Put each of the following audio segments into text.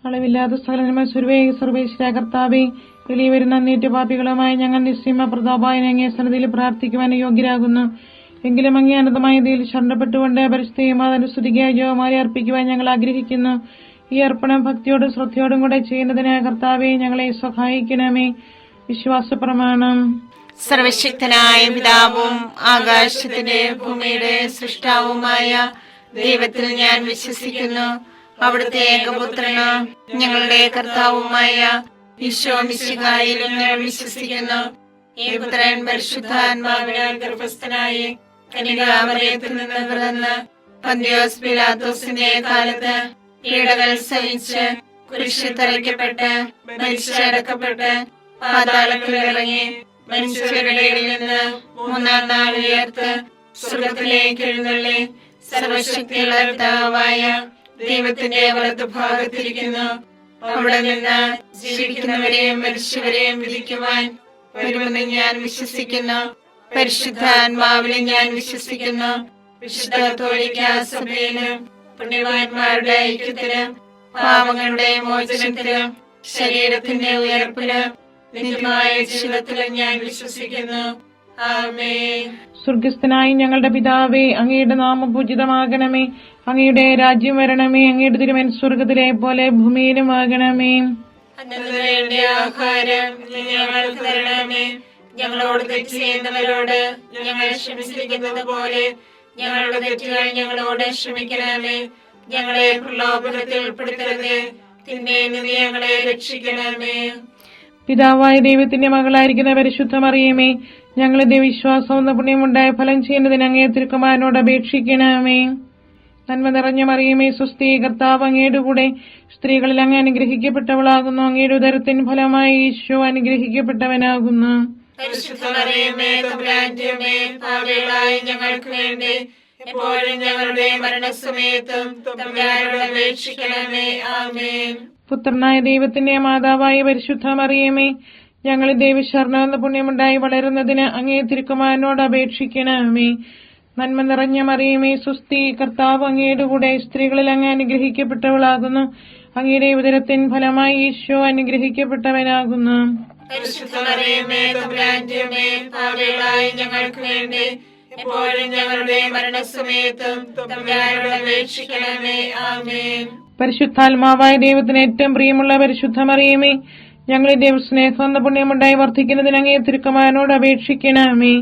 അളവില്ലാത്ത സകലന്മ സർവേശ്വര കർത്താവേ, വെളിവരുന്ന അന്നേറ്റ പാപികളുമായി ഞങ്ങൾ നിസ്സീമ പ്രതാപായൻ അങ്ങേ സന്നിധിയിൽ പ്രാർത്ഥിക്കുവാൻ യോഗ്യരാകുന്നു. എങ്കിലും അങ്ങേ അനന്തമായ ഇതിൽ ശരണപ്പെട്ടുകൊണ്ട് പരിശുദ്ധയും അതനുസ്തുതിക്കായി ജോമാരി അർപ്പിക്കുവാൻ ഞങ്ങൾ ആഗ്രഹിക്കുന്നു. ഈ അർപ്പണം ഭക്തിയോടും ശ്രദ്ധയോടും കൂടെ ചെയ്യുന്നതിന് കർത്താവെ ഞങ്ങളെ സഹായിക്കണമേ. വിശ്വാസ പ്രമാണം. സർവശക്തനായ പിതാവും ആകാശത്തിന്റെ ഭൂമിയുടെ സൃഷ്ടാവുമായ ദൈവത്തിൽ ഞാൻ വിശ്വസിക്കുന്നു. അവിടുത്തെ ഏകപുത്രന് ഞങ്ങളുടെ കർത്താവുമായ ഈശോ മിശിഹായിലും ഞാൻ വിശ്വസിക്കുന്നു. ഈ പുത്രൻ പരിശുദ്ധാത്മാവിനാൽ ഗർഭസ്ഥനായി കന്യകാമറിയത്തിൽ നിന്ന് പിറന്ന് പന്തിയോസ് പിലാത്തോസിന്റെ കാലത്ത് പീഡകൾ സഹിച്ച് കുരിശിൽ തറയ്ക്കപ്പെട്ട് മരിച്ചടക്കപ്പെട്ട് പാതാളത്തിൽ ഇറങ്ങി മനുഷ്യരുടെ ഇടയിൽ നിന്ന് മൂന്നാം നാൾ ഉയർത്ത് സ്വർഗ്ഗത്തിലേക്ക് എഴുന്നള്ളി സർവശക്തിയുള്ള പിതാവായ ദൈവത്തിന്റെ വലതുഭാഗത്തിരിക്കുന്നു. അവിടെ നിന്ന് ജീവിക്കുന്നവരെയും മരിച്ചവരെയും വിധിക്കുവാൻ വരുമെന്ന് ഞാൻ വിശ്വസിക്കുന്നു. പരിശുദ്ധാത്മാവിനെ ഞാൻ വിശ്വസിക്കുന്നു. വിശുദ്ധ കത്തോലിക്ക സഭയിലും പുണ്യവാന്മാരുടെ ഐക്യത്തിലും പാപങ്ങളുടെ മോചനത്തിലും ശരീരത്തിന്റെ ഉയർപ്പിലും നിത്യമായ ജീവിതത്തിലും ഞാൻ വിശ്വസിക്കുന്നു. ആമേൻ. സ്വർഗസ്ഥനായി ഞങ്ങളുടെ പിതാവേ, അങ്ങയുടെ നാമം പൂജിതമാകണമേ. അങ്ങയുടെ രാജ്യം വരണമേ. അങ്ങയുടെ തിരുമനസ്സ് സ്വർഗത്തിലെ പോലെ ഭൂമിയിലും ആകണമേ. അന്നു വേണ്ട ആഹാരം ഞങ്ങൾക്ക് തരണമേ. ഞങ്ങളോട് തെറ്റ് ചെയ്യുന്നവരോട് ഞങ്ങൾ ക്ഷമിച്ചിരിക്കുന്നത് പോലെ ഞങ്ങളുടെ തെറ്റുകൾ ഞങ്ങളോട് ക്ഷമിക്കണമേ. ഞങ്ങളെ പ്രലോഭനത്തിൽ ഉൾപ്പെടുത്തരുത്, തിന്മയിൽ നിന്ന് ഞങ്ങളെ രക്ഷിക്കണമേ. പിതാവായ ദൈവത്തിന്റെ മകളായിരിക്കുന്ന പരിശുദ്ധ മറിയമേ, ഞങ്ങളുടെ വിശ്വാസം എന്ന പുണ്യമുണ്ടായ ഫലം ചെയ്യുന്നതിന് അങ്ങേ തിരുക്കുമാരനോട് അപേക്ഷിക്കണമേ. നന്മ നിറഞ്ഞ മറിയമേ, സ്വസ്തി, കർത്താവ് അങ്ങയുടെ കൂടെ സ്ത്രീകളിൽ അങ്ങ് അനുഗ്രഹിക്കപ്പെട്ടവളാകുന്നു. അങ്ങയുടെ ഉദരത്തിൻ ഫലമായി ഈശോ അനുഗ്രഹിക്കപ്പെട്ടവനാകുന്നു. പരിശുദ്ധ മറിയമേ, തമ്പുരാന്റെ അമ്മേ, പാപികളായ ഞങ്ങൾക്ക് വേണ്ടി എപ്പോഴും ഞങ്ങളുടെ മരണസമയത്തും തമ്പുരാനോട് അപേക്ഷിക്കണമേ. ആമേൻ. പുത്രനായ ദൈവത്തിന്റെ മാതാവായ പരിശുദ്ധ മറിയമേ, ഞങ്ങൾ ദൈവശരണം എന്ന പുണ്യമുണ്ടായി വളരുന്നതിന് അങ്ങേ തിരുക്കുമാരനോട് അപേക്ഷിക്കണമേ. നന്മ നിറഞ്ഞ മറിയമേ, സ്വസ്തി, കർത്താവ് അങ്ങയുടെ കൂടെ സ്ത്രീകളിൽ അങ്ങ് അനുഗ്രഹിക്കപ്പെട്ടവളാകുന്നു. അങ്ങയുടെ ഉദരത്തിൻ ഫലമായി ഈശോ അനുഗ്രഹിക്കപ്പെട്ടവനാകുന്നു. പരിശുദ്ധ മറിയമേ, തമ്പുരാന്റെ അമ്മേ, പാപികളായ ഞങ്ങൾക്ക് വേണ്ടി എപ്പോഴും ഞങ്ങളുടെ മരണസമയത്തും തമ്പുരാനോട് അപേക്ഷിക്കണമേ. ആമേൻ. പരിശുദ്ധാത്മാവായ ദൈവത്തിന് ഏറ്റവും പ്രിയമുള്ള പരിശുദ്ധ മറിയമേ, ഞങ്ങൾ ദൈവസ്നേഹം എന്ന പുണ്യമുണ്ടായി വർദ്ധിക്കുന്നതിന് അങ്ങേ തിരുക്കുമാരനോട് അപേക്ഷിക്കണമേ.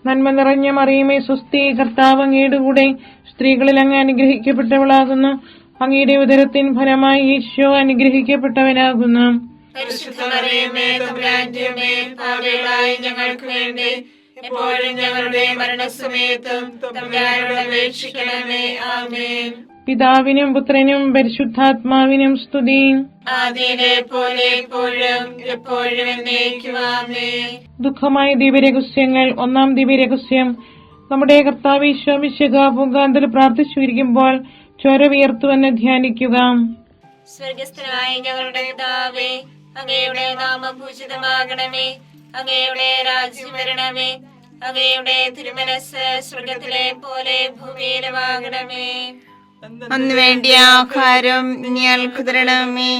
നന്മ നിറഞ്ഞ മറിയമേ, സ്വസ്തി, കർത്താവ് അങ്ങയുടെ കൂടെ സ്ത്രീകളിൽ അങ്ങ് അനുഗ്രഹിക്കപ്പെട്ടവളാകുന്നു. അങ്ങയുടെ ഉദരത്തിൻ ഫലമായി ഈശോ അനുഗ്രഹിക്കപ്പെട്ടവനാകുന്നു. പരിശുദ്ധ മറിയമേ, തമ്പുരാന്റെ അമ്മേ, പാപികളായ ഞങ്ങൾക്ക് വേണ്ടി എപ്പോഴും ഞങ്ങളുടെ മരണസമയത്തും തമ്പുരാനോട് അപേക്ഷിക്കണമേ. ആമേൻ. പിതാവിനും പുത്രനും പരിശുദ്ധാത്മാവിനും സ്തുതി. ആദിയിലെ പോലെ എപ്പോഴും എപ്പോഴും എന്നേക്കും. ആമേൻ. ദുഃഖമായ ദിവ്യരഹസ്യങ്ങൾ. ഒന്നാം ദിവ്യരഹസ്യം. നമ്മുടെ കർത്താവ് ഈശോ മിശിഹാ പൂങ്കാന്തൽ പ്രാർത്ഥിച്ചിരിക്കുമ്പോൾ ചോര വിയർത്തുവെന്ന് ധ്യാനിക്കുക. സ്വർഗസ്ഥനായ ഞങ്ങളുടെ പിതാവേ, അങ്ങയുടെ നാമം പൂജിതമാകണമേ. അങ്ങയുടെ രാജ്യം വരണമേ. അങ്ങയുടെ തിരുമനസ്സ് സ്വർഗത്തിലെ പോലെ ഭൂമിയിലുമാകണമേ. അന്ന് വേണ്ടിയ ആഹാരം ഞങ്ങൾക്ക് തരണമേ.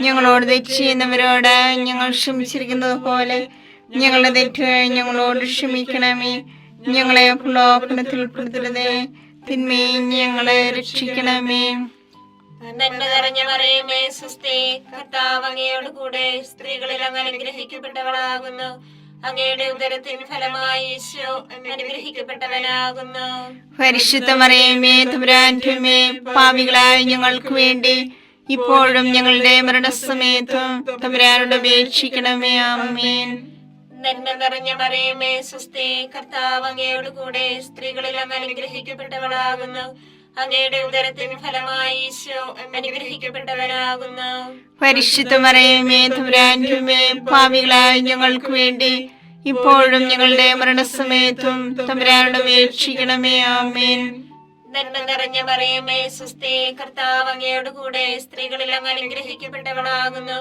ഞങ്ങളോട് തെറ്റ് ചെയ്യുന്നവരോട് ഞങ്ങൾ ക്ഷമിച്ചിരിക്കുന്നത് പോലെ ഞങ്ങളുടെ തെറ്റുകൾ ഞങ്ങളോട് ക്ഷമിക്കണമേ. ഞങ്ങളെ പ്രലോഭനത്തിൽ ഉൾപ്പെടുത്തരുതേ, തിന്മയിൽ ഞങ്ങളെ രക്ഷിക്കണമേ. നന്മ നിറഞ്ഞ മറിയമേ, സ്വസ്തി, കർത്താവ് അങ്ങയോട് കൂടെ സ്ത്രീകളിൽ അങ്ങ് അനുഗ്രഹിക്കപ്പെട്ടവളാകുന്നു. അങ്ങയുടെ ഉദരത്തിൻ ഫലമായി ഈശോ അനുഗ്രഹിക്കപ്പെട്ടവനാകുന്നു. പരിശുദ്ധ മറിയമേ, തമ്പുരാന്റെ അമ്മേ, പാപികളായ ഞങ്ങൾക്ക് വേണ്ടി ഇപ്പോഴും ഞങ്ങളുടെ മരണസമയത്തും തമ്പുരാനോട് അപേക്ഷിക്കണമേ. ആമേൻ. നന്മ നിറഞ്ഞ മറിയമേ, സ്വസ്തി, കർത്താവ് അങ്ങയോട് കൂടെ സ്ത്രീകളിൽ അങ്ങ് അനുഗ്രഹിക്കപ്പെട്ടവളാകുന്നു. അങ്ങയുടെ ഉദരത്തിൻ ഫലമായി ഈശോ അനുഗ്രഹിക്കപ്പെട്ടവനാകുന്നു. പരിശുദ്ധ മറിയമേ, തമ്പുരാന്റെ അമ്മേ, പാപികളായ ഞങ്ങൾക്ക് വേണ്ടി ഇപ്പോഴും ഞങ്ങളുടെ മരണസമയത്തും തമ്പുരാനോട് അപേക്ഷിക്കണമേ. ആമേൻ. നന്മ നിറഞ്ഞ മറിയമേ, സ്വസ്തി, കർത്താവ് അങ്ങയോട് കൂടെ സ്ത്രീകളിൽ അങ്ങ് അനുഗ്രഹിക്കപ്പെട്ടവളാകുന്നു.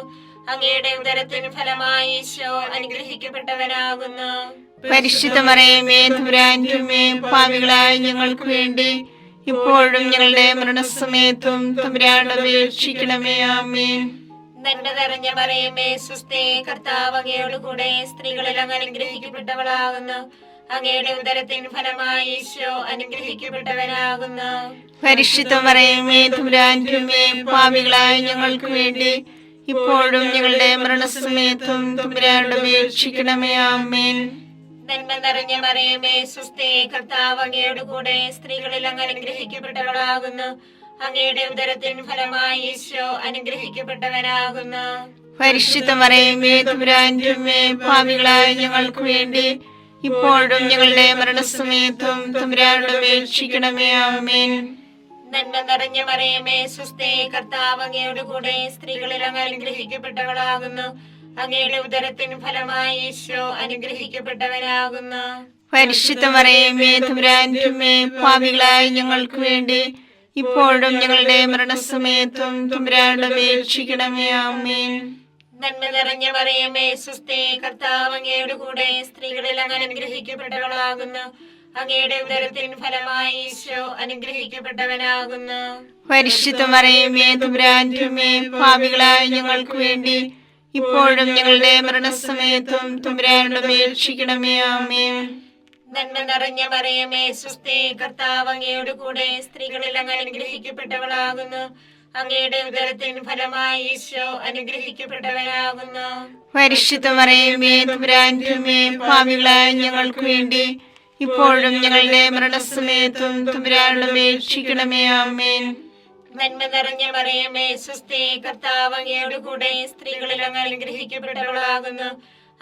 അങ്ങയുടെ ഉദരത്തിൻ ഫലമായി ഈശോ അനുഗ്രഹിക്കപ്പെട്ടവനാകുന്നു. പരിശുദ്ധ മറിയമേ, തമ്പുരാന്റെ അമ്മേ, പാപികളായ ഞങ്ങൾക്ക് വേണ്ടി ഇപ്പോഴും ഞങ്ങളുടെ മരണസമയത്തും തമ്പുരാനോട് അപേക്ഷിക്കണമേ. ആമേൻ. നന്മ നിറഞ്ഞ മറിയമേ സുസ്ഥി, കർത്താവ് അങ്ങയോട് കൂടെ സ്ത്രീകളിൽ അങ്ങ് അനുഗ്രഹിക്കപ്പെട്ടവളാകുന്നു. അങ്ങയുടെ ഉദരത്തിൻ ഫലമായി ഈശോ അനുഗ്രഹിക്കപ്പെട്ടവനാകുന്നു. പരിശുദ്ധ മറിയമേ തമ്പുരാന്റെ അമ്മേ, പാപികളായ ഞങ്ങൾക്ക് വേണ്ടി ഇപ്പോഴും ഞങ്ങളുടെ മരണസമയത്തും തമ്പുരാനോട് അപേക്ഷിക്കണമേ. ആമേൻ. നന്മ നിറഞ്ഞ മറിയമേ സുസ്ഥി, കർത്താവ് അങ്ങയോട് കൂടെ സ്ത്രീകളിൽ അങ്ങ് അനുഗ്രഹിക്കപ്പെട്ടവളാകുന്നു. അങ്ങയുടെ ഉദരത്തിൻ ഫലമായി ഈശോ അനുഗ്രഹിക്കപ്പെട്ടവനാകുന്നു. പരിശുദ്ധ മറിയമേ തമ്പുരാന്റെ അമ്മേ, പാപികളായ ഞങ്ങൾക്ക് വേണ്ടി ഇപ്പോഴും ഞങ്ങളുടെ മരണസമയത്തും തമ്പുരാനോട് അപേക്ഷിക്കണമേ. ആമേൻ. നന്മ നിറഞ്ഞ മറിയമേ സുസ്ഥി, കർത്താവ് അങ്ങയോട് കൂടെ സ്ത്രീകളിൽ അങ്ങ് അനുഗ്രഹിക്കപ്പെട്ടവളാകുന്നു. അങ്ങയുടെ ഉദരത്തിൻ ഫലമായി ഈശോ അനുഗ്രഹിക്കപ്പെട്ടവനാകുന്നു. പരിശുദ്ധ മറിയമേ തമ്പുരാന്റെ അമ്മേ, പാപികളായ ഞങ്ങൾക്ക് വേണ്ടി ഇപ്പോഴും ഞങ്ങളുടെ മരണസമയത്തും തമ്പുരാനോട് അപേക്ഷിക്കണമേ. ആമേൻ. നന്മ നിറഞ്ഞ മറിയമേ സുസ്ഥി, കർത്താവ് അങ്ങയോട് കൂടെ സ്ത്രീകളിൽ അങ്ങ് അനുഗ്രഹിക്കപ്പെട്ടവളാകുന്നു. അങ്ങയുടെ ഉദരത്തിൻ ഫലമായി ഈശോ അനുഗ്രഹിക്കപ്പെട്ടവനാകുന്നു. പരിശുദ്ധ മറിയമേ തമ്പുരാന്റെ അമ്മേ, പാപികളായ ഞങ്ങൾക്ക് വേണ്ടി ഇപ്പോഴും ഞങ്ങളുടെ മരണസമയത്തും തമ്പുരാനോട് അപേക്ഷിക്കണമേ. ആമേൻ. നന്മ നിറഞ്ഞ മറിയമേ സുസ്ഥി, കർത്താവ് അങ്ങയോട് കൂടെ സ്ത്രീകളിൽ അങ്ങ് അനുഗ്രഹിക്കപ്പെട്ടവളാകുന്നു. അങ്ങയുടെ ഉദരത്തിൻ ഫലമായി ഈശോ അനുഗ്രഹിക്കപ്പെട്ടവനാകുന്നു. പരിശുദ്ധ മറിയമേ തമ്പുരാന്റെ അമ്മേ, പാപികളായ ഞങ്ങൾക്ക് വേണ്ടി ഇപ്പോഴും ഞങ്ങളുടെ മരണസമയത്തും തമ്പുരാനോട് അപേക്ഷിക്കണമേ. ആമേൻ. നന്മ നിറഞ്ഞ മറിയമേ സുസ്ഥി, കർത്താവ് അങ്ങയോട് കൂടെ സ്ത്രീകളിൽ അങ്ങ് അനുഗ്രഹിക്കപ്പെട്ടവളാകുന്നു.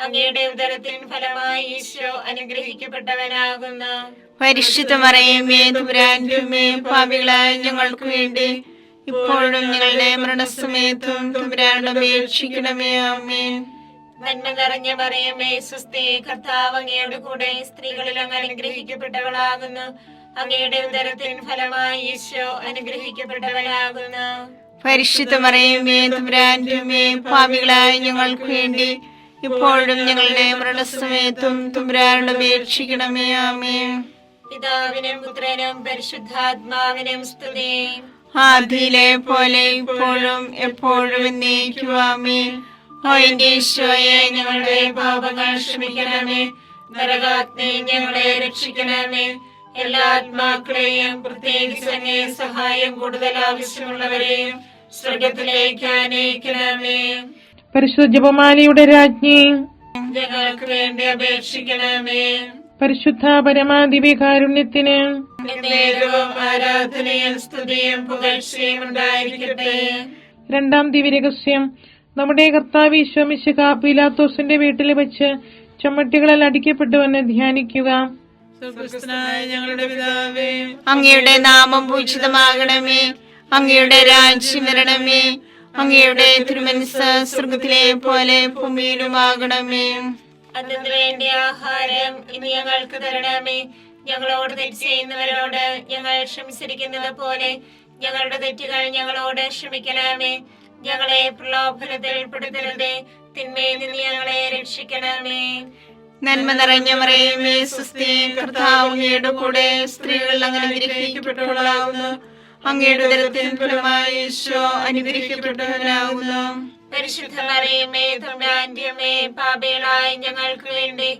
അങ്ങയുടെ ഉദരത്തിൻ ഫലമായി ഈശോ അനുഗ്രഹിക്കപ്പെട്ടവനാകുന്നു. പരിശുദ്ധ മറിയമേ തമ്പുരാന്റെ അമ്മേ, പാപികളായ ഞങ്ങൾക്ക് വേണ്ടി ഇപ്പോഴും ഞങ്ങളുടെ മരണസമയത്തും തമ്പുരാനോട് അപേക്ഷിക്കണമേ. ആമേൻ. നന്മ നിറഞ്ഞ മറിയമേ സുസ്ഥി, കർത്താവ് അങ്ങയോട് കൂടെ സ്ത്രീകളിൽ അങ്ങ് അനുഗ്രഹിക്കപ്പെട്ടവളാകുന്നു. അങ്ങയുടെ ഉദരത്തിൻ ഫലമായി ഈശോ അനുഗ്രഹിക്കപ്പെട്ടവനാകുന്നു. പരിശുദ്ധ മറിയമേ തമ്പുരാന്റെ അമ്മേ, പാപികളായ ഞങ്ങൾക്ക് വേണ്ടി ഇപ്പോഴും ഞങ്ങളുടെ മരണസമയത്തും തമ്പുരാനോട് അപേക്ഷിക്കണമേ. ആമേൻ. പിതാവിനും പുത്രനും പരിശുദ്ധാത്മാവിനും സ്തുതി. ആദിയിലെ പോലെ ഇപ്പോഴും എപ്പോഴും എന്നേക്കും. ആമേൻ. ഓ എന്റെ ഈശോയെ, ഞങ്ങളുടെ പാപങ്ങൾ ക്ഷമിക്കണമേ. നരകാഗ്നി ഞങ്ങളെ രക്ഷിക്കണമേ. എല്ലാ ആത്മാക്കളെയും, പ്രത്യേകിച്ച് അങ്ങേ സഹായം കൂടുതൽ ആവശ്യമുള്ളവരെയും സ്വർഗത്തിലേക്ക് അനയിക്കണമേ. പരിശുദ്ധ ജപമാലയുടെ രാജ്ഞി, ഞങ്ങൾക്ക് വേണ്ടി അപേക്ഷിക്കണമേ. പരിശുദ്ധ പരമാദിവ്യകാരുണ്യത്തിന് എന്നേരവും ആരാധനയും സ്തുതിയും പുകഴ്ചയും ഉണ്ടായിരിക്കട്ടെ. രണ്ടാം ദിവ്യരഹസ്യം. നമ്മുടെ കർത്താവ് ഈശോ മിശിഹ പീലാത്തോസിന്റെ വീട്ടിൽ വെച്ച് ചമ്മട്ടികളിൽ അടിക്കപ്പെട്ടുവെന്ന് ധ്യാനിക്കുക. സ്വർഗ്ഗസ്ഥനായ ഞങ്ങളുടെ പിതാവേ, അങ്ങയുടെ നാമം പൂജിതമാകണമേ. അങ്ങയുടെ രാജ്യം വരണമേ. അങ്ങയുടെ തിരുമനസ്സ് സ്വർഗത്തിലെ പോലെ ഭൂമിയിലുമാകണമേ. അതിനു വേണ്ടി ആഹാരം ഇനി ഞങ്ങൾക്ക് തരണമേ. ഞങ്ങളോട് തെറ്റ് ചെയ്യുന്നവരോട് ഞങ്ങൾ ക്ഷമിച്ചിരിക്കുന്നത് പോലെ ഞങ്ങളുടെ തെറ്റുകൾ ഞങ്ങളോട് ക്ഷമിക്കണമേ. ഞങ്ങളെ പ്രലോഭനത്തിൽ ഉൾപ്പെടുത്തരുതേ, തിന്മയിൽ നിന്ന് ഞങ്ങളെ രക്ഷിക്കണമേ. നന്മ നിറഞ്ഞ മറിയമേ സുസ്ഥി, കർത്താവ് അങ്ങയുടെ കൂടെ സ്ത്രീകൾ അങ്ങ് അനുഗ്രഹിക്കപ്പെട്ടവളാകുന്നു. അങ്ങയുടെ ഉദരത്തിൻ ഫലമായി ഈശോ അനുഗ്രഹിക്കപ്പെട്ടവനാകുന്നു. പരിശുദ്ധ മറിയമേ തമ്പുരാന്റെ അമ്മേ, പാപികളായ ഞങ്ങൾക്ക് വേണ്ടി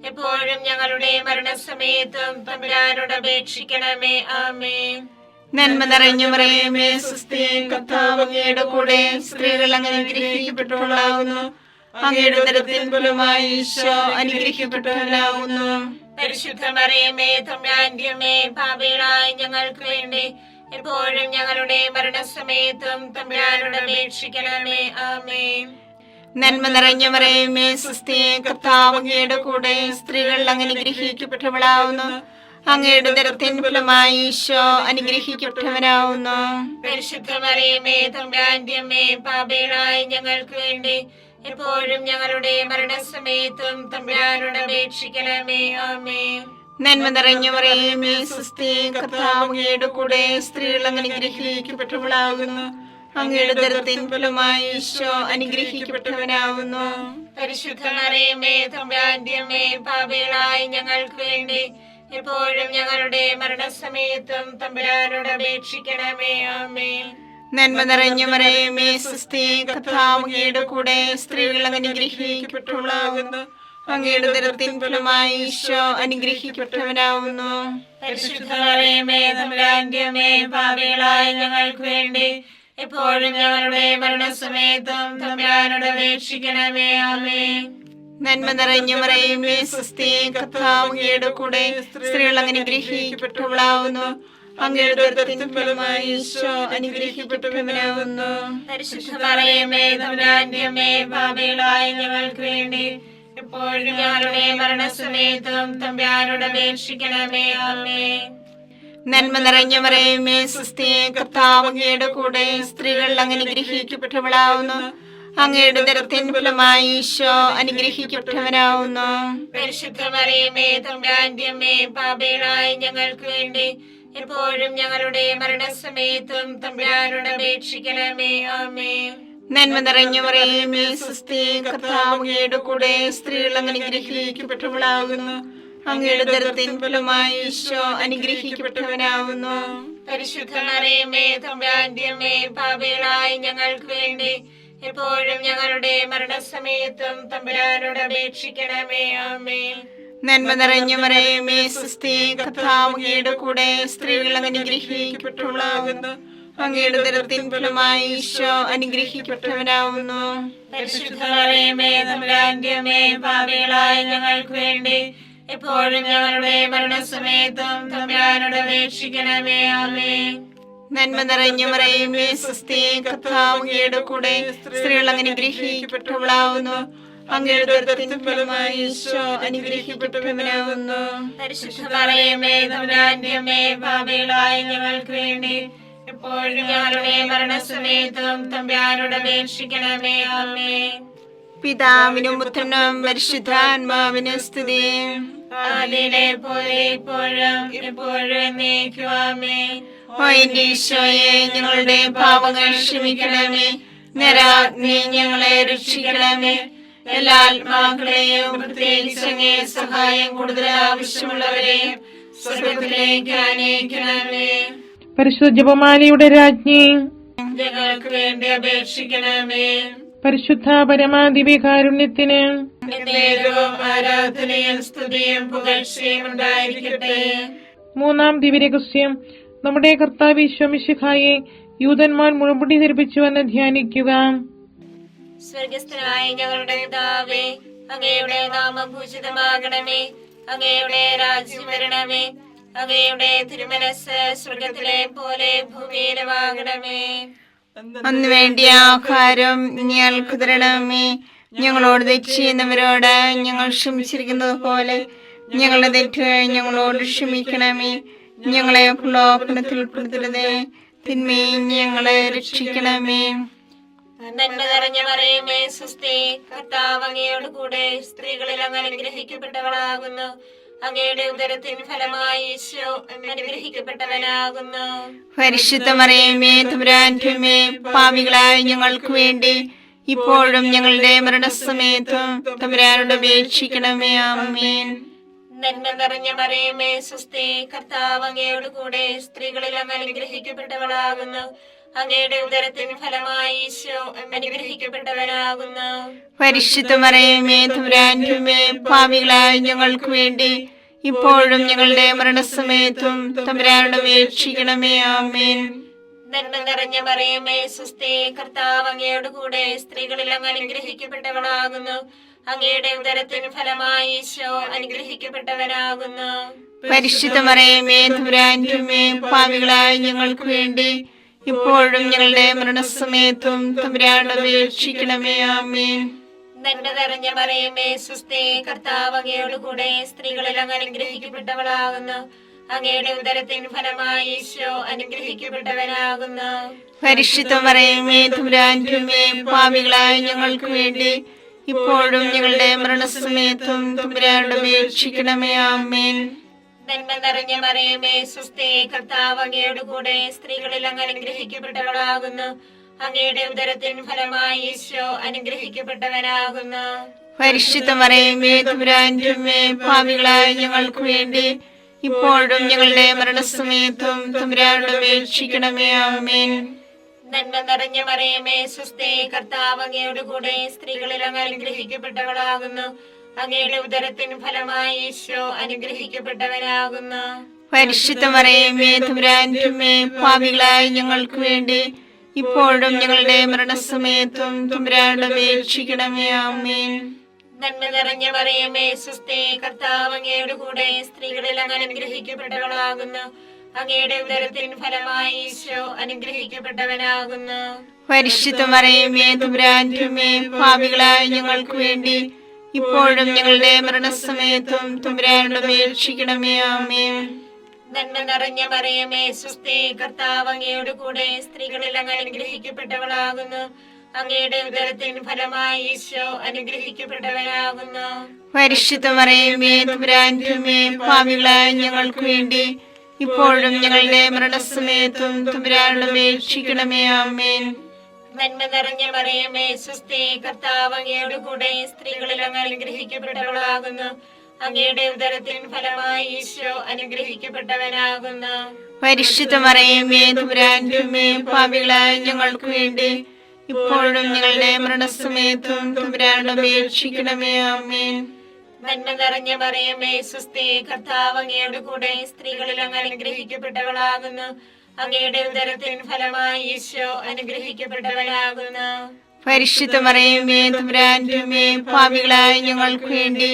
എപ്പോഴും ഞങ്ങളുടെ മരണസമയത്തും തമ്പുരാനോട് അപേക്ഷിക്കണമേ. ആമേൻ. നന്മ നിറഞ്ഞ മറിയമേ സുസ്ഥി, കർത്താവ് അങ്ങയുടെ കൂടെ സ്ത്രീകൾ അങ്ങ് അനുഗ്രഹിക്കപ്പെട്ടവളാകുന്നു. അങ്ങയുടെ ഉദരത്തിൻ ഫലമായി ഈശോ അനുഗ്രഹിക്കപ്പെട്ടവനാകുന്നു. പരിശുദ്ധ മറിയമേ തമ്പുരാന്റെ അമ്മേ, പാപികളായ ഞങ്ങൾക്ക് വേണ്ടി എപ്പോഴും ഞങ്ങളുടെ മരണസമയത്തും തമ്പുരാനോട് അപേക്ഷിക്കണമേ. ആമേൻ. നന്മ നിറഞ്ഞ മറിയമേ സുസ്ഥി, കർത്താവ് അങ്ങയുടെ കൂടെ സ്ത്രീകൾ അങ്ങ് അനുഗ്രഹിക്കപ്പെട്ടവളാകുന്നു. അങ്ങയുടെ ഉദരത്തിൻ ഫലമായി ഈശോ അനുഗ്രഹിക്കപ്പെട്ടവനാകുന്നു. പരിശുദ്ധ മറിയമേ തമ്പുരാന്റെ അമ്മേ, പാപികളായ ഞങ്ങൾക്ക് വേണ്ടി എപ്പോഴും ഞങ്ങളുടെ മരണസമയത്തും തമ്പുരാനോട് അപേക്ഷിക്കണമേ. ആമേൻ. നന്മ നിറഞ്ഞ മറിയമേ സുസ്ഥി, കർത്താവ് അങ്ങയുടെ കൂടെ സ്ത്രീകൾ അങ്ങ് അനുഗ്രഹിക്കപ്പെട്ടവളാകുന്നു. അങ്ങയുടെ ഉദരത്തിൻ ഫലമായി ഈശോ അനുഗ്രഹിക്കപ്പെട്ടവനാകുന്നു. പരിശുദ്ധ മറിയമേ തമ്പുരാന്റെ അമ്മേ, പാപികളായ ഞങ്ങൾക്ക് വേണ്ടി എപ്പോഴും ഞങ്ങളുടെ മരണസമയത്തും തമ്പുരാനോട് അപേക്ഷിക്കണമേ. ആമേൻ. നന്മ നിറഞ്ഞ മറിയമേ സുസ്ഥി, കർത്താവ് അങ്ങയുടെ കൂടെ സ്ത്രീകൾ അങ്ങ് അനുഗ്രഹിക്കപ്പെട്ടവളാകുന്നു. അങ്ങയുടെ ഉദരത്തിൻ ഫലമായി ഈശോ അനുഗ്രഹിക്കപ്പെട്ടവനാവുന്നു. പരിശുദ്ധ മറിയമേ തമ്പുരാന്റെ അമ്മേ, പാപികളായ ഞങ്ങൾക്ക് വേണ്ടി എപ്പോഴും ഞങ്ങളുടെ മരണസമയത്തും തമ്പുരാനോട് അപേക്ഷിക്കണമേ. ആമേൻ. നന്മ നിറഞ്ഞ മറിയമേ സുസ്ഥി, കർത്താവ് അങ്ങയുടെ കൂടെ സ്ത്രീകൾ അങ്ങ് അനുഗ്രഹിക്കപ്പെട്ടവളാവുന്നു. അങ്ങയുടെ ഉദരത്തിൻ ഫലമായി ഈശോ അനുഗ്രഹിക്കപ്പെട്ടവനാവുന്നു. പരിശുദ്ധ മറിയമേ തമ്പുരാന്റെ അമ്മേ, പാപികളായ ഞങ്ങൾക്ക് വേണ്ടി എപ്പോഴും ഞങ്ങളുടെ മരണസമയത്തും തമ്പുരാനോട് അപേക്ഷിക്കണമേ. ആമേൻ. നന്മ നിറഞ്ഞ മറിയമേ സുസ്ഥി, കർത്താവ് അങ്ങയുടെ കൂടെ സ്ത്രീകൾ അങ്ങ് അനുഗ്രഹിക്കപ്പെട്ടവളാവുന്നു. അങ്ങയുടെ ഉദരത്തിൻ ഫലമായി ഈശോ അനുഗ്രഹിക്കപ്പെട്ടവനാവുന്നു. പരിശുദ്ധ മറിയമേ തമ്പുരാന്റെ അമ്മേ, പാപികളായ ഞങ്ങൾക്ക് വേണ്ടി എപ്പോഴും ഞങ്ങളുടെ മരണസമയത്തും തമ്പുരാനോട് അപേക്ഷിക്കണമേ. ആമേൻ. നന്മ നിറഞ്ഞ മറിയമേ സുസ്ഥി, കർത്താവ് അങ്ങയുടെ കൂടെ സ്ത്രീകൾ അങ്ങ് അനുഗ്രഹിക്കപ്പെട്ടവളാകുന്നു. അങ്ങയുടെ ഉദരത്തിൻ ഫലമായി ഈശോ അനുഗ്രഹിക്കപ്പെട്ടവനാവുന്നു. പരിശുദ്ധ മറിയമേ തമ്പുരാന്റെ അമ്മേ, പാപികളായ ഞങ്ങൾക്ക് വേണ്ടി എപ്പോഴും ഞങ്ങളുടെ മരണസമയത്തും തമ്പുരാനോട് അപേക്ഷിക്കണമേ. ആമേൻ. നന്മ നിറഞ്ഞ മറിയമേ സുസ്ഥി, കർത്താവ് അങ്ങയുടെ കൂടെ സ്ത്രീകൾ അങ്ങ് അനുഗ്രഹിക്കപ്പെട്ടവളാകുന്നു. അങ്ങയുടെ ഉദരത്തിൻ ഫലമായി ഈശോ അനുഗ്രഹിക്കപ്പെട്ടവനാവുന്നു. പരിശുദ്ധ മറിയമേ തമ്പുരാന്റെ അമ്മേ, പാപികളായ ഞങ്ങൾക്ക് വേണ്ടി എപ്പോഴും ഞങ്ങളുടെ മരണസമയത്തും തമ്പുരാനോട് അപേക്ഷിക്കണമേ. ആമേൻ. നന്മ നിറഞ്ഞ മറിയമേ സുസ്ഥി, കർത്താവ് അങ്ങയുടെ കൂടെ സ്ത്രീകൾ അങ്ങ് അനുഗ്രഹിക്കപ്പെട്ടവളാവുന്നു. അങ്ങയുടെ ഉദരത്തിൻ ഫലമായി ഈശോ അനുഗ്രഹിക്കപ്പെട്ടവനാവുന്നു. പരിശുദ്ധ മറിയമേ തമ്പുരാന്റെ അമ്മേ, പാപികളായ ഞങ്ങൾക്ക് വേണ്ടി എപ്പോഴും ഞങ്ങളുടെ മരണസമയത്തും തമ്പുരാനോട് അപേക്ഷിക്കണമേ. ആമേൻ. പിതാവിനും പുത്രനും പരിശുദ്ധാത്മാവിനും സ്തുതി. ആദിയിലെ പോലെ ഇപ്പോഴും എപ്പോഴും എന്നേക്കും. ആമേൻ. ഓ എന്റെ ഈശോയെ, ഞങ്ങളുടെ പാപങ്ങൾ ക്ഷമിക്കണമേ. നരാഗ്നി ഞങ്ങളെ രക്ഷിക്കണമേ. എല്ലാ ആത്മാക്കളെയും പ്രത്യേകിച്ച് അങ്ങേ സഹായം കൂടുതൽ ആവശ്യമുള്ളവരെയും സ്വർഗ്ഗത്തിലേക്ക് ആനയിക്കണമേ. പരിശുദ്ധ ജപമാലയുടെ രാജ്ഞി, ഞങ്ങൾക്ക് വേണ്ടി അപേക്ഷിക്കണമേ. പരിശുദ്ധ പരമാദിവ്യകാരുണ്യത്തിന് എന്നേരവും ആരാധനയും സ്തുതിയും പുകഴ്ചയും ഉണ്ടായിരിക്കട്ടെ. മൂന്നാം ദിവ്യരഹസ്യം, നമ്മുടെ കർത്താവ് ഈശോ മിശിഹായെ യൂതന്മാർ മുഴുമുടി ധരിപ്പിച്ചുവെന്ന് ധ്യാനിക്കുക. സ്വർഗസ്ഥനായ ഞങ്ങളുടെ പിതാവേ, അങ്ങയുടെ നാമം പൂജിതമാകണമേ. അങ്ങയുടെ രാജ്യം വരണമേ. അങ്ങയുടെ തിരുമനസ് സ്വർഗത്തിലെ പോലെ ഭൂമിയിലുമാകണമേ. അന്ന് വേണ്ടിയ ആഹാരം ഞങ്ങൾക്ക് തരണമേ. ഞങ്ങളോട് തെറ്റ് ചെയ്യുന്നവരോട് ഞങ്ങൾ ക്ഷമിച്ചിരിക്കുന്നത് പോലെ ഞങ്ങളുടെ തെറ്റുകൾ ഞങ്ങളോട് ക്ഷമിക്കണമേ. ഞങ്ങളെ പ്രലോഭനത്തിൽ ഉൾപ്പെടുത്തരുതേ, തിന്മയിൽ ഞങ്ങളെ രക്ഷിക്കണമേ. നന്മ നിറഞ്ഞ മറിയമേ സുസ്ഥി, കർത്താവ് അങ്ങയോട് കൂടെ സ്ത്രീകളിൽ അങ്ങ് അനുഗ്രഹിക്കപ്പെട്ടവളാകുന്നു. അങ്ങയുടെ ഉദരത്തിൻ ഫലമായി ഈശോ അനുഗ്രഹിക്കപ്പെട്ടവനാകുന്നു. പരിശുദ്ധ മറിയമേ തമ്പുരാന്റെ അമ്മേ, പാപികളായ ഞങ്ങൾക്ക് വേണ്ടി ഇപ്പോഴും ഞങ്ങളുടെ മരണസമയത്തും തമ്പുരാനോട് അപേക്ഷിക്കണമേ. ആമേൻ. നന്മ നിറഞ്ഞ മറിയമേ സുസ്ഥി, കർത്താവ് അങ്ങയോട് കൂടെ സ്ത്രീകളിൽ അങ്ങ് അനുഗ്രഹിക്കപ്പെട്ടവളാകുന്നു. അങ്ങയുടെ ഉദരത്തിൻ ഫലമായി ഈശോ അനുഗ്രഹിക്കപ്പെട്ടവനാകുന്നു. പരിശുദ്ധ മറിയമേ തമ്പുരാന്റെ അമ്മേ, പാപികളായ ഞങ്ങൾക്ക് വേണ്ടി ഇപ്പോഴും ഞങ്ങളുടെ മരണസമയത്തും തമ്പുരാനോട് അപേക്ഷിക്കണമേ. ആമേൻ. നന്മ നിറഞ്ഞ മറിയമേ സുസ്ഥി, കർത്താവ് അങ്ങയോട് കൂടെ സ്ത്രീകളിൽ അങ്ങ് അനുഗ്രഹിക്കപ്പെട്ടവളാകുന്നു. അങ്ങയുടെ ഉദരത്തിൻ ഫലമായി ഈശോ അനുഗ്രഹിക്കപ്പെട്ടവനാകുന്നു. പരിശുദ്ധ മറിയമേ തമ്പുരാന്റെ അമ്മേ, പാപികളായ ഞങ്ങൾക്ക് വേണ്ടി ഇപ്പോഴും ഞങ്ങളുടെ മരണസമയത്തും തമ്പുരാനോട് അപേക്ഷിക്കണമേ. ആമേൻ. നന്മ നിറഞ്ഞ മറിയമേ സുസ്ഥി, കർത്താവ് അങ്ങയോട് കൂടെ സ്ത്രീകളിൽ അങ്ങ് അനുഗ്രഹിക്കപ്പെട്ടവളാകുന്നു. അങ്ങയുടെ ഉദരത്തിൻ ഫലമായി ഈശോ അനുഗ്രഹിക്കപ്പെട്ടവനാകുന്നു. പരിശുദ്ധ മറിയമേ തമ്പുരാന്റെ അമ്മേ, പാപികളായ ഞങ്ങൾക്ക് വേണ്ടി ഇപ്പോഴും ഞങ്ങളുടെ മരണസമയത്തും തമ്പുരാനോട് അപേക്ഷിക്കണമേ. ആമേൻ. നന്മ നിറഞ്ഞ മറിയമേ സുസ്ഥി, കർത്താവ് അങ്ങയോട് കൂടെ സ്ത്രീകളിൽ അങ്ങ് അനുഗ്രഹിക്കപ്പെട്ടവളാകുന്നു. അങ്ങയുടെ ഉദരത്തിൻ ഫലമായി ഈശോ അനുഗ്രഹിക്കപ്പെട്ടവനാകുന്നു. പരിശുദ്ധ മറിയമേ തമ്പുരാന്റെ അമ്മേ, പാപികളായ ഞങ്ങൾക്ക് വേണ്ടി ഇപ്പോഴും ഞങ്ങളുടെ മരണസമയത്തും തമ്പുരാനോട് അപേക്ഷിക്കണമേ. ആമേൻ. നന്മ നിറഞ്ഞ മറിയമേ സ്വസ്തി, കർത്താവ് അങ്ങയുടെ കൂടെ സ്ത്രീകളിൽ അങ്ങ് അനുഗ്രഹിക്കപ്പെട്ടവളാകുന്നു. അങ്ങയുടെ ഉദരത്തിൻ ഫലമായി ഈശോ അനുഗ്രഹിക്കപ്പെട്ടവനാകുന്നു. പരിശുദ്ധ മറിയമേ തമ്പുരാന്റെ അമ്മേ, പാപികളായ ഞങ്ങൾക്ക് വേണ്ടി ഇപ്പോഴും ഞങ്ങളുടെ മരണസമയത്തും തമ്പുരാനോട് അപേക്ഷിക്കണമേ. ആമേൻ. നന്മ നിറഞ്ഞ മറിയമേ സ്വസ്തി, കർത്താവ് അങ്ങയുടെ കൂടെ സ്ത്രീകളിൽ അങ്ങ് അനുഗ്രഹിക്കപ്പെട്ടവളാകുന്നു. അങ്ങയുടെ ഉദരത്തിൻ ഫലമായി ഈശോ അനുഗ്രഹിക്കപ്പെട്ടവനാകുന്നു. പരിശുദ്ധ മറിയമേ തമ്പുരാന്റെ അമ്മേ, പാപികളായ ഞങ്ങൾക്ക് വേണ്ടി ഇപ്പോഴും ഞങ്ങളുടെ മരണസമയത്തും തമ്പുരാനോട് അപേക്ഷിക്കണമേ. ആമേൻ. നന്മ നിറഞ്ഞ മറിയമേ സ്വസ്തി, കർത്താവ് അങ്ങയുടെ കൂടെ സ്ത്രീകളിൽ അങ്ങ് അനുഗ്രഹിക്കപ്പെട്ടവളാകുന്നു. അങ്ങയുടെ ഉദരത്തിൻ ഫലമായി ഈശോ അനുഗ്രഹിക്കപ്പെട്ടവനാകുന്നു. പരിശുദ്ധ മറിയമേ തമ്പുരാന്റെ അമ്മേ, പാപികളായ ഞങ്ങൾക്ക് വേണ്ടി ഇപ്പോഴും ഞങ്ങളുടെ മരണസമയത്തും തമ്പുരാനോട് അപേക്ഷിക്കണമേ. ആമേൻ. നന്മ നിറഞ്ഞ മറിയമേ സ്വസ്തി, കർത്താവ് അങ്ങയുടെ കൂടെ സ്ത്രീകളിൽ അങ്ങ് അനുഗ്രഹിക്കപ്പെട്ടവളാകുന്നു. അങ്ങയുടെ ഉദരത്തിൻ ഫലമായി ഈശോ അനുഗ്രഹിക്കപ്പെട്ടവനാകുന്നു. പരിശുദ്ധ മറിയമേ തമ്പുരാന്റെ അമ്മേ, പാപികളായ ഞങ്ങൾക്ക് വേണ്ടി ഇപ്പോഴും ഞങ്ങളുടെ മരണസമയത്തും തമ്പുരാനോട് അപേക്ഷിക്കണമേ. ആമേൻ. നന്മ നിറഞ്ഞ മറിയമേ സ്വസ്തി, കർത്താവ് അങ്ങയുടെ കൂടെ സ്ത്രീകളിൽ അങ്ങ് അനുഗ്രഹിക്കപ്പെട്ടവളാകുന്നു. അങ്ങയുടെ ഉദരത്തിൻ ഫലമായി ഈശോ അനുഗ്രഹിക്കപ്പെട്ടവനാകുന്നു. പരിശുദ്ധ മറിയമേ തമ്പുരാന്റെ അമ്മേ, പാപികളായ ഞങ്ങൾക്ക് വേണ്ടി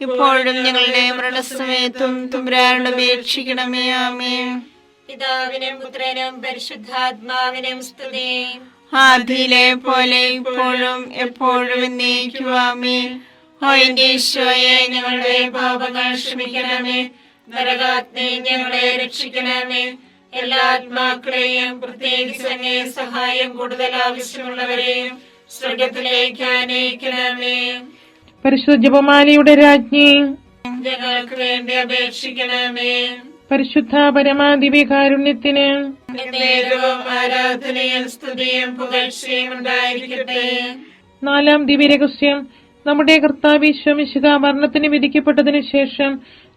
ഇപ്പോഴും ഞങ്ങളുടെ മരണസമയത്തും തമ്പുരാനോട് അപേക്ഷിക്കണമേ. ആമേൻ. പിതാവിനും പുത്രനും പരിശുദ്ധാത്മാവിനും സ്തുതി. ആദിയിലെ പോലെ ഇപ്പോഴും എപ്പോഴും എന്നേക്കും. ആമേൻ. ഓ എന്റെ ഈശോയെ, ഞങ്ങളുടെ പാപങ്ങൾ ക്ഷമിക്കണമേ. നരകാഗ്നി ഞങ്ങളെ രക്ഷിക്കണമേ. എല്ലാ ആത്മാക്കളെയും പ്രത്യേകിച്ച് അങ്ങേ സഹായം കൂടുതൽ ആവശ്യമുള്ളവരെയും സ്വർഗത്തിലേക്ക് ആനയിക്കണമേ. പരിശുദ്ധ ജപമാലയുടെ രാജ്ഞി, ഞങ്ങൾക്ക് വേണ്ടി അപേക്ഷിക്കണമേ. പരിശുദ്ധ പരമാദിവ്യകാരുണ്യത്തിന് നേരവും ആരാധനയും സ്തുതിയും പുകഴ്ചയും ഉണ്ടായിരിക്കട്ടെ. 4-ാം ദിവ്യരഹസ്യം. നമ്മുടെ കർത്താവ് ഈശോ മിശിഹാ മരണത്തിന് വിധിക്കപ്പെട്ടതിനു ശേഷം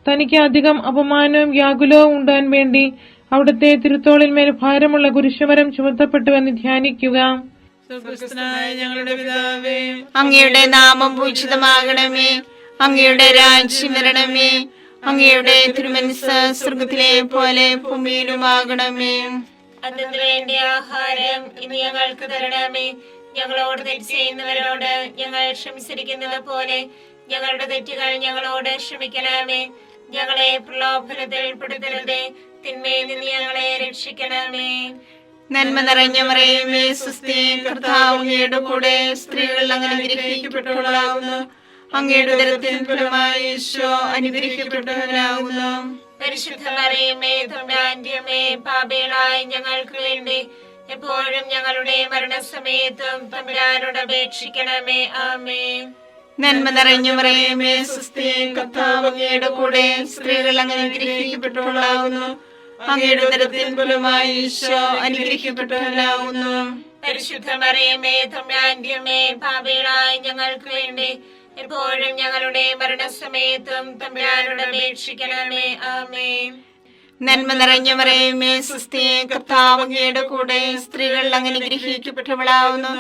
തനിക്ക് അധികം അപമാനവും വ്യാകുലവും ഉണ്ടാൻ വേണ്ടി അവിടുത്തെ തിരുത്തോളിന്മേൽ ഭാരമുള്ള കുരിശുമരം ചുമത്തപ്പെട്ടുവെന്ന് ധ്യാനിക്കുക. സ്വർഗ്ഗസ്ഥനായ ഞങ്ങളുടെ പിതാവേ, അങ്ങയുടെ നാമം പൂജിതമാകണമേ. അങ്ങയുടെ രാജ്യം വരണമേ. അങ്ങയുടെ തിരുമനസ്സ് സ്വർഗ്ഗത്തിലെ പോലെ ഭൂമിയിലുമാകണമേ. അതിനു വേണ്ടി ആഹാരം ഇനി ഞങ്ങൾക്ക് തരണമേ. ഞങ്ങളോട് തെറ്റ് ചെയ്യുന്നവരോട് ഞങ്ങൾ ക്ഷമിച്ചിരിക്കുന്നത് പോലെ ഞങ്ങളുടെ തെറ്റുകൾ ഞങ്ങളോട് ക്ഷമിക്കണമേ. ഞങ്ങളെ പ്രലോഭനത്തിൽ ഉൾപ്പെടുത്തരുതേ, തിന്മയിൽ നിന്ന് ഞങ്ങളെ രക്ഷിക്കണമേ. നന്മ നിറഞ്ഞ മറിയമേ സ്വസ്തി, കർത്താവ് അങ്ങയുടെ കൂടെ സ്ത്രീകൾ അങ്ങ് അനുഗ്രഹിക്കപ്പെട്ടവളാകുന്നു. അങ്ങയുടെ ഉദരത്തിൻ ഫലമായി ഈശോ അനുഗ്രഹിക്കപ്പെട്ടവനാകുന്നു. പരിശുദ്ധ മറിയമേ തമ്പുരാന്റെ അമ്മേ, പാപികളായ ഞങ്ങൾക്ക് വേണ്ടി എപ്പോഴും ഞങ്ങളുടെ മരണസമയത്തും തമ്പുരാനോട് അപേക്ഷിക്കണമേ. ആമേൻ. നന്മ നിറഞ്ഞ മറിയമേ സ്വസ്തി, കർത്താവ് അങ്ങയുടെ കൂടെ സ്ത്രീകൾ അങ്ങ് അനുഗ്രഹിക്കപ്പെട്ടവളാകുന്നു. അങ്ങയുടെ ഉദരത്തിൻ ഫലമായി ഈശോ അനുഗ്രഹിക്കപ്പെട്ടവനാകുന്നു. പരിശുദ്ധ മറിയമേ തമ്പുരാന്റെ അമ്മേ, പാപികളായ ഞങ്ങൾക്ക് വേണ്ടി എപ്പോഴും ഞങ്ങളുടെ മരണസമയത്തും തമ്പുരാനോട് അപേക്ഷിക്കണമേ. ആമേൻ. നന്മ നിറഞ്ഞ മറിയമേ സ്വസ്തി, കർത്താവ് അങ്ങയുടെ കൂടെ സ്ത്രീകൾ അങ്ങ് അനുഗ്രഹിക്കപ്പെട്ടവളാകുന്നു.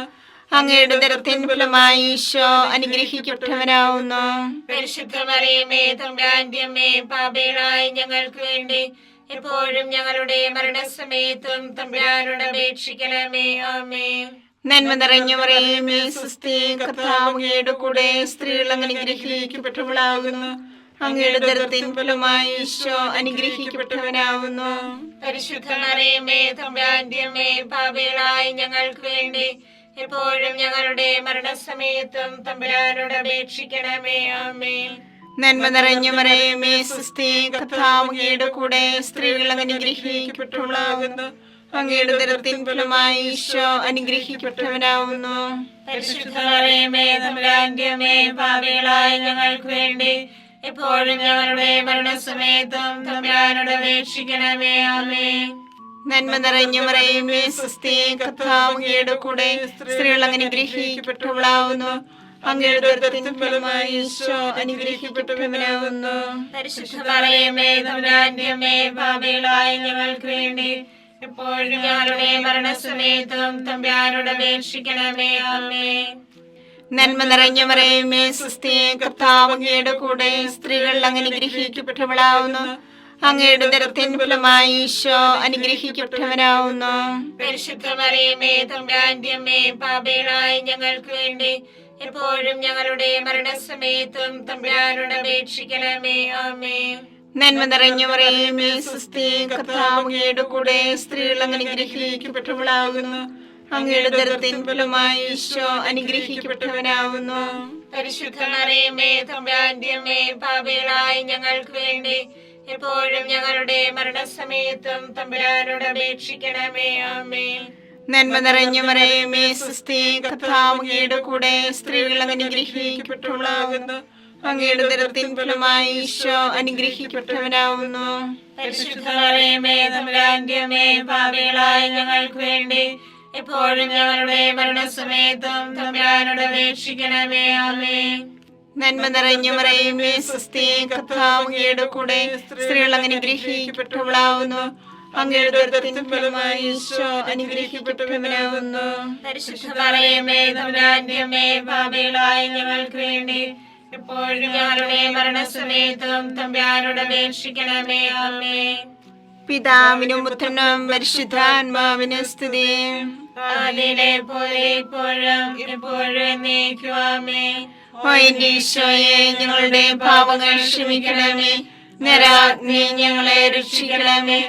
അങ്ങയുടെ ഉദരത്തിൻ ഫലമായി ഈശോ അനുഗ്രഹിക്കപ്പെട്ടവനാകുന്നു. പരിശുദ്ധ മറിയമേ തമ്പുരാന്റെ അമ്മേ, പാപികളായ ഞങ്ങൾക്ക് വേണ്ടി എപ്പോഴും ഞങ്ങളുടെ മരണസമയത്തും തമ്പുരാനോട് അപേക്ഷിക്കണമേ. ആമേൻ. നന്മ നിറഞ്ഞ മറിയമേ സ്വസ്തി, കർത്താവ് അങ്ങയുടെ കൂടെ സ്ത്രീകൾ അങ്ങ് അനുഗ്രഹിക്കപ്പെട്ടവളാകുന്നു. അങ്ങയുടെ ഉദരത്തിൻ ഫലമായി ഈശോ അനുഗ്രഹിക്കപ്പെട്ടവനാകുന്നു. പരിശുദ്ധ മറിയമേ തമ്പുരാന്റെ അമ്മേ, പാപികളായ ഞങ്ങൾക്ക് വേണ്ടി എപ്പോഴും ഞങ്ങളുടെ മരണസമയത്തും തമ്പുരാനോട് അപേക്ഷിക്കണമേ. ആമേൻ. നന്മ നിറഞ്ഞ മറിയമേ സ്വസ്തി, കർത്താവ് അങ്ങയുടെ കൂടെ സ്ത്രീകൾ അങ്ങ് അനുഗ്രഹിക്കപ്പെട്ടവളാകുന്നു. അങ്ങയുടെ ഉദരത്തിൻ ഫലമായി ഈശോ അനുഗ്രഹിക്കപ്പെട്ടവനാകുന്നു. പരിശുദ്ധ മറിയമേ തമ്പുരാന്റെ അമ്മേ, പാപികളായ ഞങ്ങൾക്ക് വേണ്ടി എപ്പോഴും ഞങ്ങളുടെ മരണസമയത്തും തമ്പുരാനോട് അപേക്ഷിക്കണമേ. ആമേൻ. നന്മ നിറഞ്ഞ മറിയമേ സ്വസ്തി, കർത്താവ് അങ്ങയുടെ കൂടെ സ്ത്രീകൾ അങ്ങ് അനുഗ്രഹിക്കപ്പെട്ടവളാകുന്നു. അങ്ങയുടെ ഉദരത്തിൻ ഫലമായി ഈശോ അനുഗ്രഹിക്കപ്പെട്ടവനാകുന്നു. പരിശുദ്ധ മറിയമേ തമ്പുരാന്റെ അമ്മേ, പാപികളായ ഞങ്ങൾക്ക് വേണ്ടി എപ്പോഴും ഞങ്ങളുടെ മരണസമയത്തും തമ്പുരാനോട് അപേക്ഷിക്കണമേ. ആമേൻ. നന്മ നിറഞ്ഞ മറിയമേ സ്വസ്തി, കർത്താവ് അങ്ങയുടെ കൂടെ സ്ത്രീകൾ അങ്ങ് അനുഗ്രഹിക്കപ്പെട്ടവളാവുന്നു. അങ്ങയുടെ ഉദരത്തിൻ ഫലമായി ഈശോ അനുഗ്രഹിക്കപ്പെട്ടവനാവുന്നു. പരിശുദ്ധ മറിയമേ തമ്പുരാന്റെ അമ്മേ, പാപികളായ ഞങ്ങൾക്ക് വേണ്ടി എപ്പോഴും ഞങ്ങളുടെ മരണസമയത്തും തമ്പുരാനോട് അപേക്ഷിക്കണമേ. ആമേൻ. നന്മ നിറഞ്ഞ മറിയമേ സ്വസ്തി, കർത്താവ് അങ്ങയുടെ കൂടെ സ്ത്രീകൾ അങ്ങ് അനുഗ്രഹിക്കപ്പെട്ടവളാകുന്നു. അങ്ങയുടെ ഉദരത്തിൻ ഫലമായി ഈശോ അനുഗ്രഹിക്കപ്പെട്ടവനാവുന്നു. പരിശുദ്ധ മറിയമേ തമ്പുരാന്റെ അമ്മേ, പാപികളായ ഞങ്ങൾക്ക് വേണ്ടി എപ്പോഴും ഞങ്ങളുടെ മരണസമയത്തും തമ്പുരാനോട് അപേക്ഷിക്കണമേ. ആമേൻ. നന്മ നിറഞ്ഞ മറിയമേ സ്വസ്തി, കർത്താവ് അങ്ങയുടെ കൂടെ സ്ത്രീകൾ അങ്ങ് അനുഗ്രഹിക്കപ്പെട്ടവളാകുന്നു. അങ്ങയുടെ ഉദരത്തിൻ ഫലമായി ഈശോ അനുഗ്രഹിക്കപ്പെട്ടവനാവുന്നു. പരിശുദ്ധ മറിയമേ തമ്പുരാന്റെ അമ്മേ, പാപികളായ ഞങ്ങൾക്ക് വേണ്ടി എപ്പോഴും ഞങ്ങളുടെ മരണസമയത്തും തമ്പുരാനോട് അപേക്ഷിക്കണമേ. ആമേൻ. നന്മ നിറഞ്ഞ മറിയമേ സ്വസ്തി, കർത്താവ് അങ്ങയുടെ കൂടെ സ്ത്രീകൾ അങ്ങ് അനുഗ്രഹിക്കപ്പെട്ടവളാവുന്നു. അങ്ങയുടെ ഉദരത്തിൻ ഫലമായി ഈശോ അനുഗ്രഹിക്കപ്പെട്ടവനാവുന്നു. പരിശുദ്ധ മറിയമേ തമ്പുരാന്റെ അമ്മേ, പാപികളായ ഞങ്ങൾക്ക് വേണ്ടി എപ്പോഴും ഞങ്ങളുടെ മരണസമയത്തും തമ്പുരാനോട് അപേക്ഷിക്കണമേ. ആമേൻ. പിതാവിനും പുത്രനും പരിശുദ്ധാത്മാവിനും സ്തുതി. ആദിയിലെ പോലെ ഇപ്പോഴും എപ്പോഴും എന്നേക്കും. ആമേൻ. ഓ എന്റെ ഈശോയെ, ഞങ്ങളുടെ പാപങ്ങൾ ക്ഷമിക്കണമേ. നരാഗ്നി ഞങ്ങളെ രക്ഷിക്കണമേ.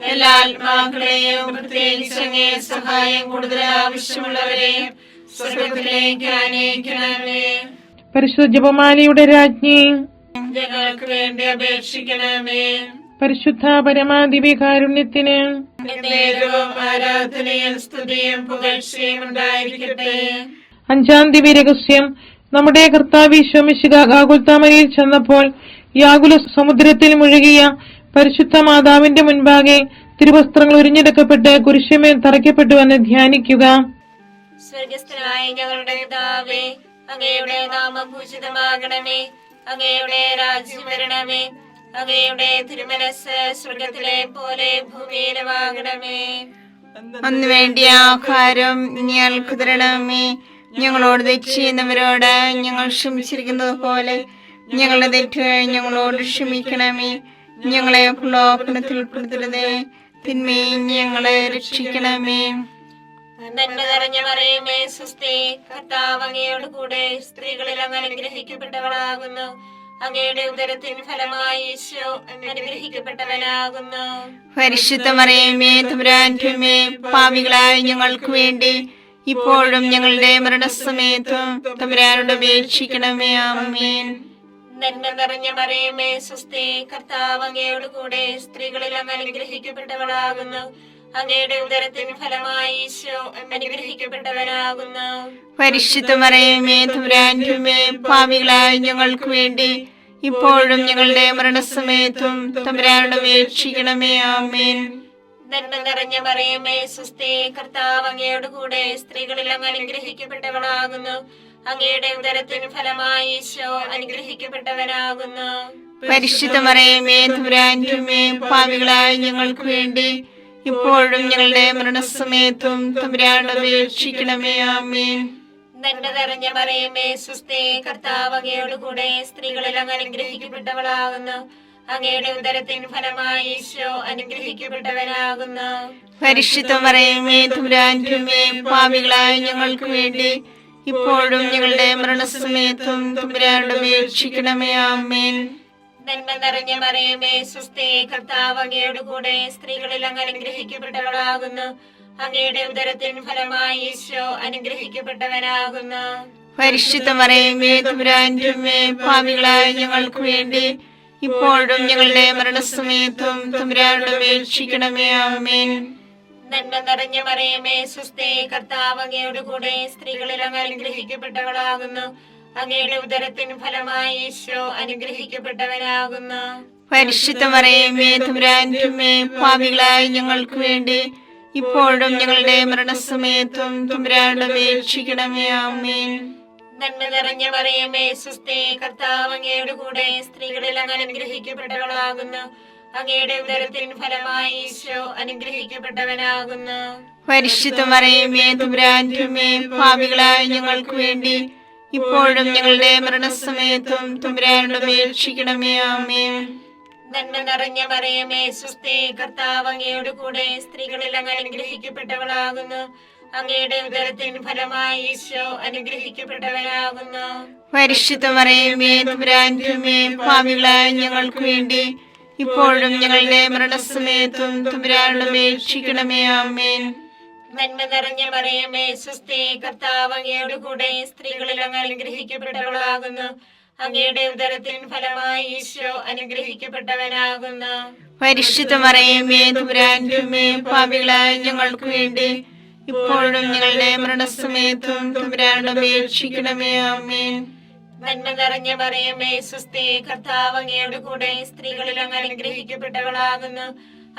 എല്ലാ ആത്മാക്കളെയും പ്രത്യേകിച്ച് അങ്ങേ സഹായം കൂടുതൽ ആവശ്യമുള്ളവരെയും സ്വർഗത്തിലേക്ക് അനയിക്കണമേ. പരിശുദ്ധ ജപമാലയുടെ രാജ്ഞി, ഞങ്ങൾക്ക് വേണ്ടി അപേക്ഷിക്കണമേ. പരിശുദ്ധ പരമാദിവ്യകാരുണ്യത്തിന് എന്നേരവും ആരാധനയും സ്തുതിയും പുകഴ്ചയും ഉണ്ടായിരിക്കട്ടെ. അഞ്ചാം ദിവ്യരഹസ്യം. നമ്മുടെ കർത്താവ് ഈശോ മിശിഹാ ഗാഗുൽത്താമരയിൽ ചെന്നപ്പോൾ യാകുല സമുദ്രത്തിൽ മുഴുകിയ പരിശുദ്ധ മാതാവിന്റെ മുൻപാകെ തിരുവസ്ത്രങ്ങൾ ഉരിഞ്ഞെടുക്കപ്പെട്ട് കുരിശുമേൽ തറയ്ക്കപ്പെട്ടുവെന്ന് ധ്യാനിക്കുക. സ്വർഗസ്ഥനായ ഞങ്ങളുടെ പിതാവേ, അങ്ങയുടെ നാമം പൂജിതമാകണമേ. അങ്ങയുടെ രാജ്യം വരണമേ. അങ്ങയുടെ തിരുമനസ് സ്വർഗത്തിലെ പോലെ ഭൂമിയിലുമാകണമേ. അന്ന് വേണ്ടിയ ആഹാരം ഞങ്ങൾക്ക് തരണമേ. ഞങ്ങളോട് തെറ്റ് ചെയ്യുന്നവരോട് ഞങ്ങൾ ക്ഷമിച്ചിരിക്കുന്നത് പോലെ ഞങ്ങളുടെ തെറ്റുകൾ ഞങ്ങളോട് ക്ഷമിക്കണമേ. ഞങ്ങളെ പ്രലോഭനത്തിൽ ഉൾപ്പെടുത്തരുതേ, തിന്മയിൽ ഞങ്ങളെ രക്ഷിക്കണമേ. നന്മ നിറഞ്ഞ മറിയമേ സ്വസ്തി, കർത്താവ് അങ്ങയോട് കൂടെ സ്ത്രീകളിൽ അങ്ങ് അനുഗ്രഹിക്കപ്പെട്ടവളാകുന്നു. അങ്ങയുടെ ഉദരത്തിൻ ഫലമായി ഈശോ അനുഗ്രഹിക്കപ്പെട്ടവനാകുന്നു. പരിശുദ്ധ മറിയമേ തമ്പുരാന്റെ അമ്മേ, പാപികളായ ഞങ്ങൾക്ക് വേണ്ടി ഇപ്പോഴും ഞങ്ങളുടെ മരണസമയത്തും തമ്പുരാനോട് അപേക്ഷിക്കണമേ. ആമേൻ. നന്മ നിറഞ്ഞ മറിയമേ സ്വസ്തി, കർത്താവ് അങ്ങയോട് കൂടെ സ്ത്രീകളിൽ അങ്ങ് അനുഗ്രഹിക്കപ്പെട്ടവളാകുന്നു. അങ്ങയുടെ ഉദരത്തിൻ ഫലമായി ഈശോ അനുഗ്രഹിക്കപ്പെട്ടവനാകുന്നു. പരിശുദ്ധ മറിയമേ തമ്പുരാന്റെ അമ്മേ, പാപികളായ ഞങ്ങൾക്ക് വേണ്ടി ഇപ്പോഴും ഞങ്ങളുടെ മരണസമയത്തും തമ്പുരാനോട് അപേക്ഷിക്കണമേ. ആമേൻ. നന്മ നിറഞ്ഞ മറിയമേ സ്വസ്തി, കർത്താവ് അങ്ങയോട് കൂടെ സ്ത്രീകളിൽ അങ്ങ് അനുഗ്രഹിക്കപ്പെട്ടവളാകുന്നു. അങ്ങയുടെ ഉദരത്തിൻ ഫലമായി ഈശോ അനുഗ്രഹിക്കപ്പെട്ടവനാകുന്നു. പരിശുദ്ധ മറിയമേ തമ്പുരാന്റെ അമ്മേ, പാപികളായ ഞങ്ങൾക്ക് വേണ്ടി ഇപ്പോഴും ഞങ്ങളുടെ മരണസമയത്തും തമ്പുരാനോട് അപേക്ഷിക്കണമേ. ആമേൻ. നന്മ നിറഞ്ഞ മറിയമേ സ്വസ്തി, കർത്താവ് അങ്ങയോട് കൂടെ സ്ത്രീകളിൽ അങ്ങ് അനുഗ്രഹിക്കപ്പെട്ടവളാകുന്നു. അങ്ങയുടെ ഉദരത്തിൻ ഫലമായി ഈശോ അനുഗ്രഹിക്കപ്പെട്ടവനാകുന്നു. പരിശുദ്ധ മറിയമേ തമ്പുരാന്റെ അമ്മേ, പാപികളായ ഞങ്ങൾക്ക് വേണ്ടി ഇപ്പോഴും ഞങ്ങളുടെ മരണസമയത്തും തമ്പുരാനോട് അപേക്ഷിക്കണമേ. ആമേൻ. നന്മ നിറഞ്ഞ മറിയമേ സ്വസ്തി, കർത്താവ് അങ്ങയോട് കൂടെ സ്ത്രീകളിൽ അങ്ങ് അനുഗ്രഹിക്കപ്പെട്ടവളാകുന്നു. അങ്ങയുടെ ഉദരത്തിൻ ഫലമായി ഈശോ അനുഗ്രഹിക്കപ്പെട്ടവനാകുന്നു. പരിശുദ്ധ മറിയമേ തമ്പുരാന്റെ അമ്മേ, പാപികളായ ഞങ്ങൾക്ക് വേണ്ടി ഇപ്പോഴും ഞങ്ങളുടെ മരണസമയത്തും തമ്പുരാനോട് അപേക്ഷിക്കണമേ. ആമേൻ. നന്മ നിറഞ്ഞ മറിയമേ സ്വസ്തി, കർത്താവ് അങ്ങയോട് കൂടെ സ്ത്രീകളിൽ അങ്ങ് അനുഗ്രഹിക്കപ്പെട്ടവളാകുന്നു. അങ്ങയുടെ ഉദരത്തിൻ ഫലമായി ഈശോ അനുഗ്രഹിക്കപ്പെട്ടവനാകുന്നു. പരിശുദ്ധ മറിയമേ തമ്പുരാന്റെ അമ്മേ, പാപികളായ ഞങ്ങൾക്ക് വേണ്ടി ഇപ്പോഴും ഞങ്ങളുടെ മരണസമയത്തും തമ്പുരാനോട് അപേക്ഷിക്കണമേ. ആമേൻ. നന്മ നിറഞ്ഞ മറിയമേ സുസ്ഥി, കർത്താവ് അങ്ങയുടെ കൂടെ സ്ത്രീകളിൽ അങ്ങ് അനുഗ്രഹിക്കപ്പെട്ടവളാകുന്നു. അങ്ങയുടെ ഉദരത്തിൻ ഫലമായി ഈശോ അനുഗ്രഹിക്കപ്പെട്ടവനാകുന്നു. പരിശുദ്ധ മറിയമേ തമ്പുരാന്റെ അമ്മേ, പാപികളായ ഞങ്ങൾക്ക് വേണ്ടി ഇപ്പോഴും ഞങ്ങളുടെ മരണസമയത്തും തമ്പുരാനോട് അപേക്ഷിക്കണമേ. ആമേൻ. നന്മ നിറഞ്ഞ മറിയമേ സുസ്ഥി, കർത്താവ് അങ്ങയുടെ കൂടെ സ്ത്രീകളിൽ അങ്ങ് അനുഗ്രഹിക്കപ്പെട്ടവളാകുന്നു. അങ്ങയുടെ ഉദരത്തിൻ ഫലമായി ഈശോ അനുഗ്രഹിക്കപ്പെട്ടവനാകുന്നു. പരിശുദ്ധ മറിയമേ തമ്പുരാന്റെ അമ്മേ, പാപികളായ ഞങ്ങൾക്ക് വേണ്ടി ഇപ്പോഴും ഞങ്ങളുടെ മരണസമയത്തും തമ്പുരാനോട് അപേക്ഷിക്കണമേ. ആമേൻ. നന്മ നിറഞ്ഞ മറിയമേ സുസ്ഥി, കർത്താവ് അങ്ങയുടെ കൂടെ സ്ത്രീകളിൽ അങ്ങ് അനുഗ്രഹിക്കപ്പെട്ടവളാകുന്നു. അങ്ങയുടെ ഉദരത്തിൻ ഫലമായി ഈശോ അനുഗ്രഹിക്കപ്പെട്ടവനാകുന്നു. പരിശുദ്ധ മറിയമേ തമ്പുരാന്റെ അമ്മേ, പാപികളായ ഞങ്ങൾക്ക് വേണ്ടി ഇപ്പോഴും ഞങ്ങളുടെ മരണസമയത്തും തമ്പുരാനോട് അപേക്ഷിക്കണമേ. ആമേൻ. നന്മ നിറഞ്ഞ മറിയമേ സുസ്ഥി, കർത്താവ് അങ്ങയുടെ കൂടെ സ്ത്രീകളിൽ അങ്ങ് അനുഗ്രഹിക്കപ്പെട്ടവളാകുന്നു.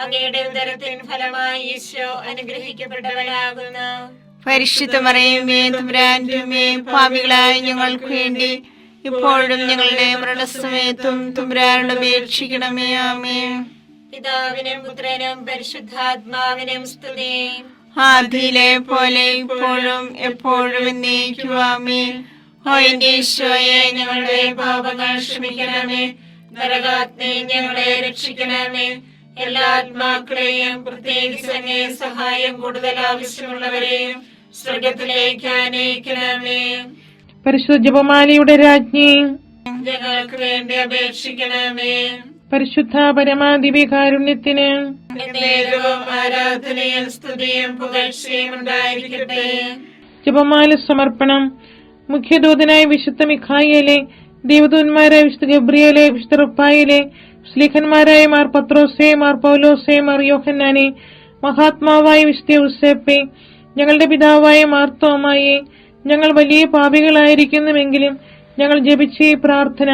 അങ്ങയുടെ ഉദരത്തിൻ ഫലമായി ഈശോ അനുഗ്രഹിക്കപ്പെട്ടവനാകുന്നു. പരിശുദ്ധ മറിയമേ തമ്പുരാന്റെ അമ്മേ, പാപികളായ ഞങ്ങൾക്ക് വേണ്ടി ഇപ്പോഴും ഞങ്ങളുടെ മരണസമയത്തും തമ്പുരാനോട് അപേക്ഷിക്കണമേ. ആമേൻ. പിതാവിനും പുത്രനും പരിശുദ്ധാത്മാവിനും സ്തുതി. ആദിയിലെ പോലെ ഇപ്പോഴും എപ്പോഴും എന്നേക്കും. ആമേൻ. ഓ എന്റെ ഈശോയെ, ഞങ്ങളുടെ പാപങ്ങൾ ക്ഷമിക്കണമേ. നരകാഗ്നി ഞങ്ങളെ രക്ഷിക്കണമേ. എല്ലാ ആത്മാക്കളെയും പ്രത്യേകിച്ച് അങ്ങേ സഹായം കൂടുതൽ ആവശ്യമുള്ളവരെയും സ്വർഗത്തിലേക്ക് അനയിക്കണമേ. പരിശുദ്ധ ജപമാലയുടെ രാജ്ഞി, ഞങ്ങൾക്ക് വേണ്ടി അപേക്ഷിക്കണമേ. പരിശുദ്ധ പരമാദിവ്യകാരുണ്യത്തിന് നേരവും ആരാധനയും സ്തുതിയും പുകഴ്ചയും ഉണ്ടായിരിക്കട്ടെ. ജപമാല സമർപ്പണം. മുഖ്യദൂതനായ വിശുദ്ധ മിഖായേലെ, ദേവദൂതന്മാരായ വിശുദ്ധ ഗബ്രിയേലെ, വിശുദ്ധ റുഫായേലെ, സ്ലീഹന്മാരായ മാർ പത്രോസേ, മാർ പൗലോസേ, മാർ യോഹന്നാനെ, മഹാത്മാവായ വിശുദ്ധ യൂസേപ്പേ, ഞങ്ങളുടെ പിതാവായ മാർത്തോമായെ, ഞങ്ങൾ വലിയ പാപികളായിരിക്കുന്നുവെങ്കിലും ഞങ്ങൾ ജപിച്ച ഈ പ്രാർത്ഥന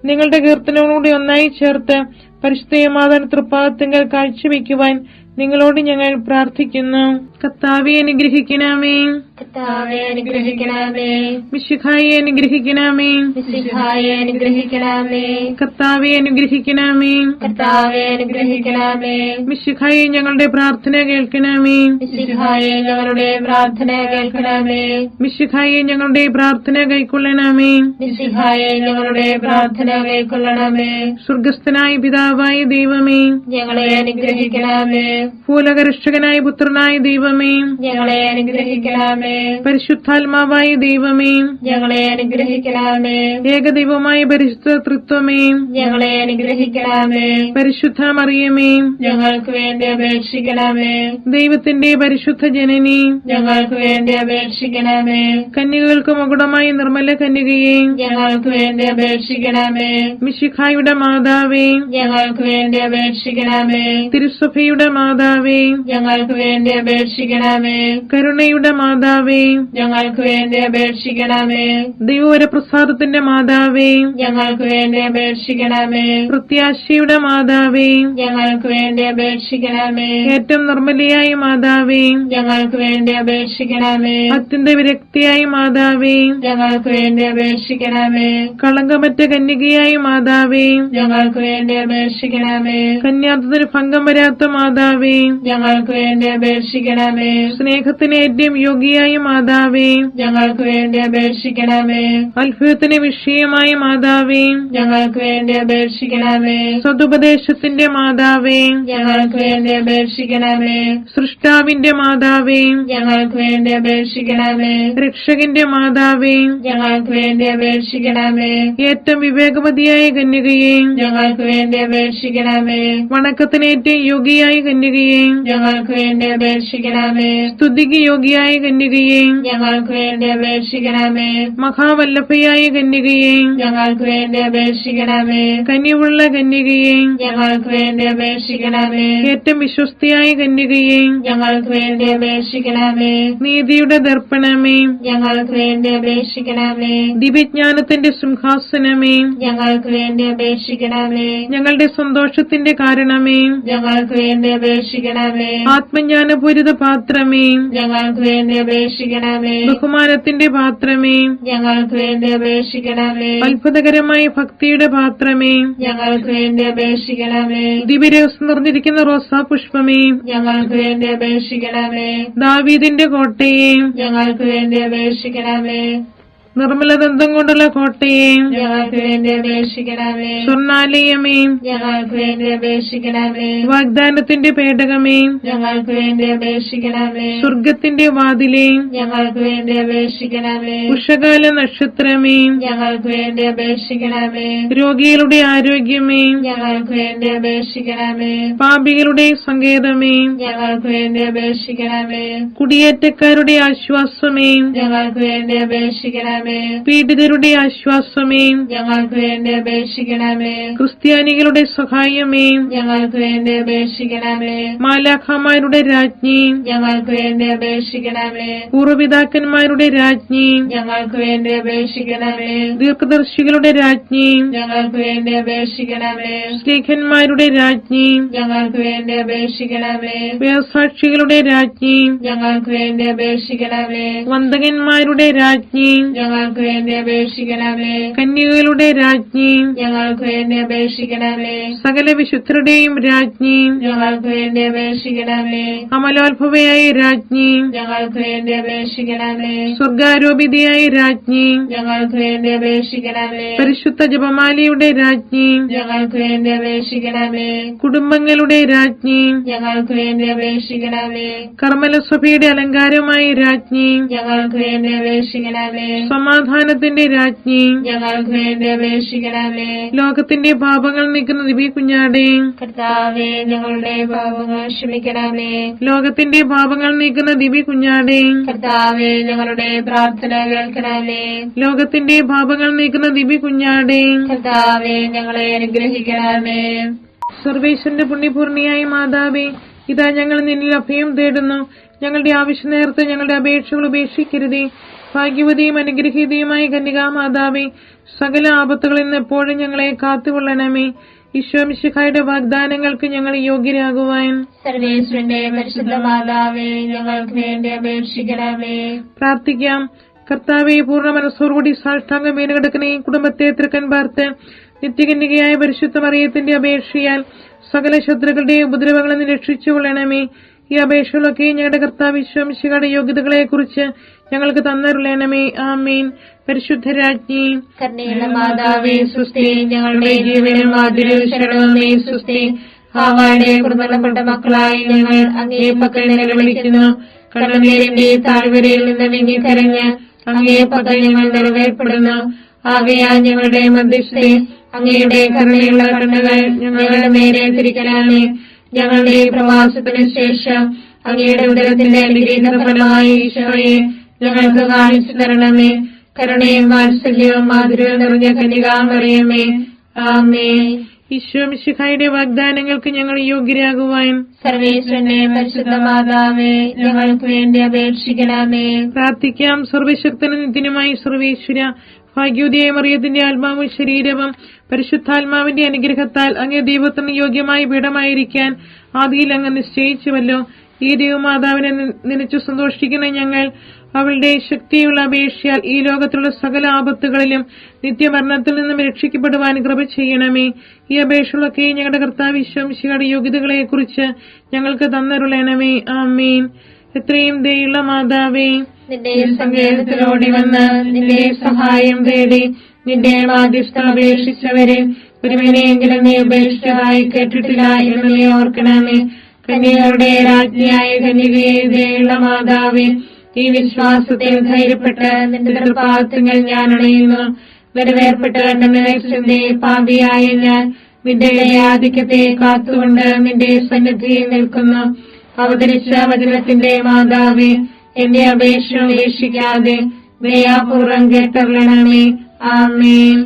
നിങ്ങളുടെ കീർത്തനങ്ങളോട് ഒന്നായി ചേർത്ത് പരിശുദ്ധ മാതാവിന്റെ തൃപ്പാദത്തിങ്കൽ കാഴ്ചവെക്കുവാൻ നിങ്ങളോട് ഞങ്ങൾ പ്രാർത്ഥിക്കുന്നു. കർത്താവേ അനുഗ്രഹിക്കണമേ. കർത്താവേ അനുഗ്രഹിക്കണമേ. മിശിഹായെ അനുഗ്രഹിക്കണമേ. മിശിഹായെ അനുഗ്രഹിക്കണമേ. കർത്താവേ അനുഗ്രഹിക്കണമേ. കർത്താവേ അനുഗ്രഹിക്കണമേ. മിശിഹായെ ഞങ്ങളുടെ പ്രാർത്ഥന കേൾക്കണമേ. മിശിഹായെ ഞങ്ങളുടെ പ്രാർത്ഥന കേൾക്കണമേ. മിശിഹായെ ഞങ്ങളുടെ പ്രാർത്ഥന കൈക്കൊള്ളണമേ. മിശിഹായെ ഞങ്ങളുടെ പ്രാർത്ഥന കൈക്കൊള്ളണമേ. സ്വർഗസ്ഥനായ പിതാവായ ദൈവമേ, ഞങ്ങളെ അനുഗ്രഹിക്കണമേ. ഭൂലോകരക്ഷകനായ പുത്രനായ ദൈവമേ, ഞങ്ങളെ അനുഗ്രഹിക്കണമേ. പരിശുദ്ധാത്മാവായ ദൈവമേ, ഞങ്ങളെ അനുഗ്രഹിക്കണമേ. ഏകദൈവമായ പരിശുദ്ധ തൃത്വമേ, ഞങ്ങളെ അനുഗ്രഹിക്കണമേ. പരിശുദ്ധ മറിയമേ, ഞങ്ങൾക്ക് വേണ്ടി അപേക്ഷിക്കണമേ. ദൈവത്തിന്റെ പരിശുദ്ധ ജനനി, ഞങ്ങൾക്ക് വേണ്ടി അപേക്ഷിക്കണമേ. കന്യകൾക്ക് മകുടമായ നിർമ്മല കന്യകയെ, ഞങ്ങൾക്ക് വേണ്ടി അപേക്ഷിക്കണമേ. മിശിഹായുടെ മാതാവേ, ഞങ്ങൾക്ക് വേണ്ടി അപേക്ഷിക്കണമേ. തിരുസഭയുടെ മാതാവേ, ഞങ്ങൾക്ക് വേണ്ടി അപേക്ഷിക്കണമേ. കരുണയുടെ മാതാവേ, ഞങ്ങൾക്ക് വേണ്ടി അപേക്ഷിക്കണമേ. ദൈവവരപ്രസാദത്തിന്റെ മാതാവേ, ഞങ്ങൾക്ക് വേണ്ടി അപേക്ഷിക്കണമേ. പ്രത്യാശയുടെ മാതാവേ, ഞങ്ങൾക്ക് വേണ്ടി അപേക്ഷിക്കണമേ. ഏറ്റവും നിർമ്മലയായ മാതാവേ, ഞങ്ങൾക്ക് വേണ്ടി അപേക്ഷിക്കണമേ. അത്യന്ത വിരക്തിയായ മാതാവേ, ഞങ്ങൾക്ക് വേണ്ടി അപേക്ഷിക്കണമേ. കളങ്കമറ്റ കന്യകയായ മാതാവേ, ഞങ്ങൾക്ക് വേണ്ടി അപേക്ഷിക്കണമേ. കന്യാത്വത്തിന് ഭംഗം വരാത്ത മാതാവേ, ഞങ്ങൾക്ക് വേണ്ടി അപേക്ഷിക്കണമേ. സ്നേഹത്തിന് ഏറ്റവും യോഗ്യയായ മാതാവേ, ഞങ്ങൾക്ക് വേണ്ടി അപേക്ഷിക്കണമേ. അത്ഭുതത്തിന് വിഷയമായ മാതാവേ, ഞങ്ങൾക്ക് വേണ്ടി അപേക്ഷിക്കണമേ. സതുപദേശത്തിന്റെ മാതാവേ, ഞങ്ങൾക്ക് വേണ്ടി അപേക്ഷിക്കണമേ. സൃഷ്ടാവിന്റെ മാതാവേ, ഞങ്ങൾക്ക് വേണ്ടി അപേക്ഷിക്കണമേ. രക്ഷകന്റെ മാതാവേ, ഞങ്ങൾക്ക് വേണ്ടി അപേക്ഷിക്കണമേ. ഏറ്റവും വിവേകവതിയായ കന്യകയെ, ഞങ്ങൾക്ക് വേണ്ടി അപേക്ഷിക്കണമേ. വണക്കത്തിന് ഏറ്റവും യോഗ്യയായ കന്യകയെ, ഞങ്ങൾക്ക് വേണ്ടി അപേക്ഷിക്കണമേ. സ്തുതിക്ക് യോഗ്യയായ കന്യകയെ, ഞങ്ങൾക്ക് വേണ്ടി അപേക്ഷിക്കണമേ. മഹാവല്ലഭയായ കന്യകയെ, ഞങ്ങൾക്ക് വേണ്ടി അപേക്ഷിക്കണമേ. കനിവുള്ള കന്യകയെ, ഞങ്ങൾക്ക് വേണ്ടി അപേക്ഷിക്കണമേ. ഏറ്റവും വിശ്വസ്തയായ കന്യകയെ, ഞങ്ങൾക്ക് വേണ്ടി അപേക്ഷിക്കണമേ. നീതിയുടെ ദർപ്പണമേ, ഞങ്ങൾക്ക് വേണ്ടി അപേക്ഷിക്കണമേ. ദിവ്യജ്ഞാനത്തിന്റെ സിംഹാസനമേ, ഞങ്ങൾക്ക് വേണ്ടി അപേക്ഷിക്കണമേ. ഞങ്ങളുടെ സന്തോഷത്തിന്റെ കാരണമേ, ഞങ്ങൾക്ക് വേണ്ടി അപേക്ഷിക്കണമേ. ആത്മജ്ഞാനപൂരിത പാത്രമേ, ഞങ്ങൾക്ക് വേണ്ടി അപേക്ഷിക്കണമേ. അപേക്ഷിക്കണമേ. ബഹുമാനത്തിന്റെ പാത്രമേ, ഞങ്ങൾക്ക് വേണ്ടി അപേക്ഷിക്കണമേ. അത്ഭുതകരമായ ഭക്തിയുടെ പാത്രമേ, ഞങ്ങൾക്ക് വേണ്ടി അപേക്ഷിക്കണമേ. ദിവ്യരസം നിറഞ്ഞിരിക്കുന്ന റോസാ പുഷ്പമേ, ഞങ്ങൾക്ക് വേണ്ടി അപേക്ഷിക്കണമേ. ദാവീദിന്റെ കോട്ടയെ, ഞങ്ങൾക്ക് വേണ്ടി അപേക്ഷിക്കണമേ. നിർമ്മലദന്തം കൊണ്ടുള്ള കോട്ടയെ, ഞങ്ങൾക്ക് വേണ്ടി അപേക്ഷിക്കണമേ. സ്വർണാലയമേ, ഞങ്ങൾക്ക് വേണ്ടി അപേക്ഷിക്കണമേ. വാഗ്ദാനത്തിന്റെ പേടകമേ, ഞങ്ങൾക്ക് വേണ്ടി അപേക്ഷിക്കണമേ. സ്വർഗത്തിന്റെ വാതിലേ, ഞങ്ങൾക്ക് വേണ്ടി അപേക്ഷിക്കണമേ. ഉഷകാല നക്ഷത്രമേ, ഞങ്ങൾക്ക് വേണ്ടി അപേക്ഷിക്കണമേ. രോഗികളുടെ ആരോഗ്യമേ, ഞങ്ങൾക്ക് വേണ്ടി അപേക്ഷിക്കണമേ. പാപികളുടെ സങ്കേതമേ, ഞങ്ങൾക്ക് വേണ്ടി അപേക്ഷിക്കണമേ. കുടിയേറ്റക്കാരുടെ ആശ്വാസമേ, ഞങ്ങൾക്ക് വേണ്ടി അപേക്ഷിക്കണമേ. പീഡിതരുടെ ആശ്വാസമേ, ഞങ്ങൾക്ക് വേണ്ടി അപേക്ഷിക്കണമേ. ക്രിസ്ത്യാനികളുടെ സഹായമേ, ഞങ്ങൾക്ക് വേണ്ടി അപേക്ഷിക്കണമേ. മാലാഖമാരുടെ രാജ്ഞി, ഞങ്ങൾക്ക് വേണ്ടി അപേക്ഷിക്കണമേ. പൂർവ്വപിതാക്കന്മാരുടെ രാജ്ഞി, ഞങ്ങൾക്ക് വേണ്ടി അപേക്ഷിക്കണമേ. ദീർഘദർശികളുടെ രാജ്ഞി, ഞങ്ങൾക്ക് വേണ്ടി അപേക്ഷിക്കണമേ. സ്ത്രീഖന്മാരുടെ രാജ്ഞി, ഞങ്ങൾക്ക് വേണ്ടി അപേക്ഷിക്കണമേ. വേദസാക്ഷികളുടെ രാജ്ഞി, ഞങ്ങൾക്ക് വേണ്ടി അപേക്ഷിക്കണമേ. വന്ദകന്മാരുടെ രാജ്ഞി, ഞങ്ങൾക്ക് വേണ്ടി അപേക്ഷിക്കണമേ. കന്യകകളുടെ രാജ്ഞി, ഞങ്ങൾക്ക് വേണ്ടി അപേക്ഷിക്കണമേ. സകല വിശുദ്ധരുടെയും രാജ്ഞി, ഞങ്ങൾക്ക് വേണ്ടി അപേക്ഷിക്കണമേ. അമലോത്ഭവയായ രാജ്ഞി, ഞങ്ങൾക്ക് വേണ്ടി അപേക്ഷിക്കണമേ. സ്വർഗാരോപിതയായ രാജ്ഞി, ഞങ്ങൾക്ക് വേണ്ടി അപേക്ഷിക്കണമേ. പരിശുദ്ധ ജപമാലയുടെ രാജ്ഞി, ഞങ്ങൾക്ക് വേണ്ടി അപേക്ഷിക്കണമേ. കുടുംബങ്ങളുടെ രാജ്ഞി, ഞങ്ങൾക്ക് വേണ്ടി അപേക്ഷിക്കണമേ. കർമ്മലസഭയുടെ അലങ്കാരമായ രാജ്ഞി, ഞങ്ങൾക്ക് വേണ്ടി അപേക്ഷിക്കണമേ. സമാധാനത്തിന്റെ രാജ്ഞി, ഞങ്ങൾക്ക് വേണ്ടി അപേക്ഷിക്കണമേ. ലോകത്തിന്റെ പാപങ്ങൾ നീക്കുന്ന ദിവ്യ കുഞ്ഞാടേ, കർത്താവേ, ഞങ്ങളുടെ പാപങ്ങൾ ക്ഷമിക്കണമേ. ലോകത്തിന്റെ പാപങ്ങൾ നീക്കുന്ന ദിവ്യ കുഞ്ഞാടേ, കർത്താവേ, ഞങ്ങളുടെ പ്രാർത്ഥന കേൾക്കണമേ. ലോകത്തിന്റെ പാപങ്ങൾ നീക്കുന്ന ദിവ്യ കുഞ്ഞാടേ, കർത്താവേ, ഞങ്ങളെ അനുഗ്രഹിക്കണമേ. സർവേശ്വരന്റെ പുണ്യപൂർണിയായ മാതാവേ, ഇതാ ഞങ്ങൾ നിന്നിൽ അഭയം തേടുന്നു. ഞങ്ങളുടെ ആവശ്യ നേരത്ത് ഞങ്ങളുടെ അപേക്ഷകൾ ഉപേക്ഷിക്കരുതേ. ഭാഗ്യവതിയും അനുഗ്രഹീതയുമായ കന്യകാമാതാവേ, സകല ആപത്തുകളിൽ നിന്ന് എപ്പോഴും ഞങ്ങളെ കാത്തുകൊള്ളണമേ. ഈശോമിശിഹായുടെ വാഗ്ദാനങ്ങൾക്ക് ഞങ്ങൾ യോഗ്യരാകുവാൻ സർവേശ്വരന്റെ പരിശുദ്ധ മാതാവേ, ഞങ്ങൾക്ക് വേണ്ടി അപേക്ഷിക്കണമേ. പ്രാർത്ഥിക്കാം. കർത്താവെ, പൂർണ്ണ മനസ്സോടുകൂടി സാഷ്ടാംഗം വീണുകിടക്കുന്ന ഈ കുടുംബത്തെ തൃക്കൻ പാർത്ത് നിത്യകന്യകയായ പരിശുദ്ധ മറിയത്തിന്റെ അപേക്ഷയാൽ സകല ശത്രുക്കളുടെ ഉപദ്രവങ്ങളിൽ നിന്ന് രക്ഷിച്ചുകൊള്ളണമേ. ഈ അപേക്ഷകളൊക്കെ ഞങ്ങളുടെ കർത്താവ് ഈശോമിശിഹായുടെ യോഗ്യതകളെ കുറിച്ച് ഞങ്ങൾക്ക് തന്നരുളണമേ. ആമേൻ. പരിശുദ്ധരാജ്ഞി, കരുണയുള്ള മാതാവേ, സുസ്തി. ഞങ്ങളുടെ ജീവനും മാധുര്യവും ശരണവുമേ, സുസ്തി. ഹാവായുടെ കുടുംബപ്പെട്ട മക്കളായി ഞങ്ങൾ അങ്ങേ പക്കൽ നിലവിളിക്കുന്നു. കണ്ണുനീരിന്റെ താഴ്വരയിൽ നിന്ന് വിങ്ങിക്കരഞ്ഞ് അങ്ങേ പക്കൽ ഞങ്ങൾ നിറവേർപ്പെടുന്നു. ആകയാൽ ഞങ്ങളുടെ മധ്യസ്ഥെ അങ്ങയുടെ കരുണയുള്ള കണ്ണുകൾ ഞങ്ങളുടെ നേരെ തിരിക്കണമേ. ഞങ്ങളുടെ പ്രവാസത്തിന് ശേഷം അങ്ങയുടെ ഉദരത്തിന്റെ അനുഗ്രഹീത ഫലമായ ഈശോയെ ഞങ്ങൾക്ക് കാണിച്ചു തരണമേ. കരുണയും വാത്സല്യവും മാധുര്യവും നിറഞ്ഞ കന്യകാമറിയമേ, ആമേൻ. ഈശോമിശിഹായുടെ വാഗ്ദാനങ്ങൾക്ക് ഞങ്ങൾ യോഗ്യരാകുവാൻ സർവേശ്വരന്റെ പരിശുദ്ധ മാതാവേ, ഞങ്ങൾക്ക് വേണ്ടി അപേക്ഷിക്കണമേ. പ്രാർത്ഥിക്കാം. സർവശക്തനും നിത്യനുമായി സർവേശ്വര, ഭാഗ്യോദയ മറിയത്തിന്റെ ആത്മാവും ശരീരവും പരിശുദ്ധാത്മാവിന്റെ അനുഗ്രഹത്താൽ അങ്ങേ ദൈവത്തിന് യോഗ്യമായ പീഠമായിരിക്കാൻ ആദിയിൽ അങ്ങ് നിശ്ചയിച്ചുവല്ലോ. ഈ ദൈവമാതാവിനെ നനച്ചു സന്തോഷിക്കുന്ന ഞങ്ങൾ അവളുടെ ശക്തിയുള്ള അപേക്ഷയാൽ ഈ ലോകത്തിലുള്ള സകല ആപത്തുകളിലും നിത്യമരണത്തിൽ നിന്നും രക്ഷിക്കപ്പെടുവാൻ കൃപ ചെയ്യണമേ. ഈ അപേക്ഷകളൊക്കെ ഞങ്ങളുടെ കർത്താവ് ഈശോമിശിഹായുടെ യോഗ്യതകളെ കുറിച്ച് ഞങ്ങൾക്ക് തന്നരുളണമേ. ആമേൻ. എത്രയും ദയുള്ള മാതാവേ, നിന്റെ സങ്കേതത്തിലോടി വന്ന് നിന്റെ സഹായം തേടി നിന്റെ മാധ്യസ്ഥം അപേക്ഷിച്ചവരെ ഒരുവനെയെങ്കിലും നീ ഉപേക്ഷിച്ചതായി കേട്ടിട്ടില്ല എന്ന് നീ ഓർക്കണമേ. കന്യകരുടെ രാജ്ഞിയായ കന്യകയെ ദയുള്ള മാതാവേ, ഈ വിശ്വാസത്തിൽ ധൈര്യപ്പെട്ട് നിന്റെ തൃപ്പാദങ്ങൾ ഞാൻ അണയുന്നു. നിറവേർപ്പെട്ട് കണ്ടെന്ന പാപിയായ ഞാൻ നിന്റെ ആധിക്യത്തെ കാത്തുകൊണ്ട് നിന്റെ സന്നിധിയിൽ നിൽക്കുന്നു. അവതരിച്ച വചനത്തിന്റെ മാതാവേ, എന്റെ അപേക്ഷ ഉപേക്ഷിക്കാതെ ദയാപൂർവം കേട്ടറിയണമേ. ആമേൻ.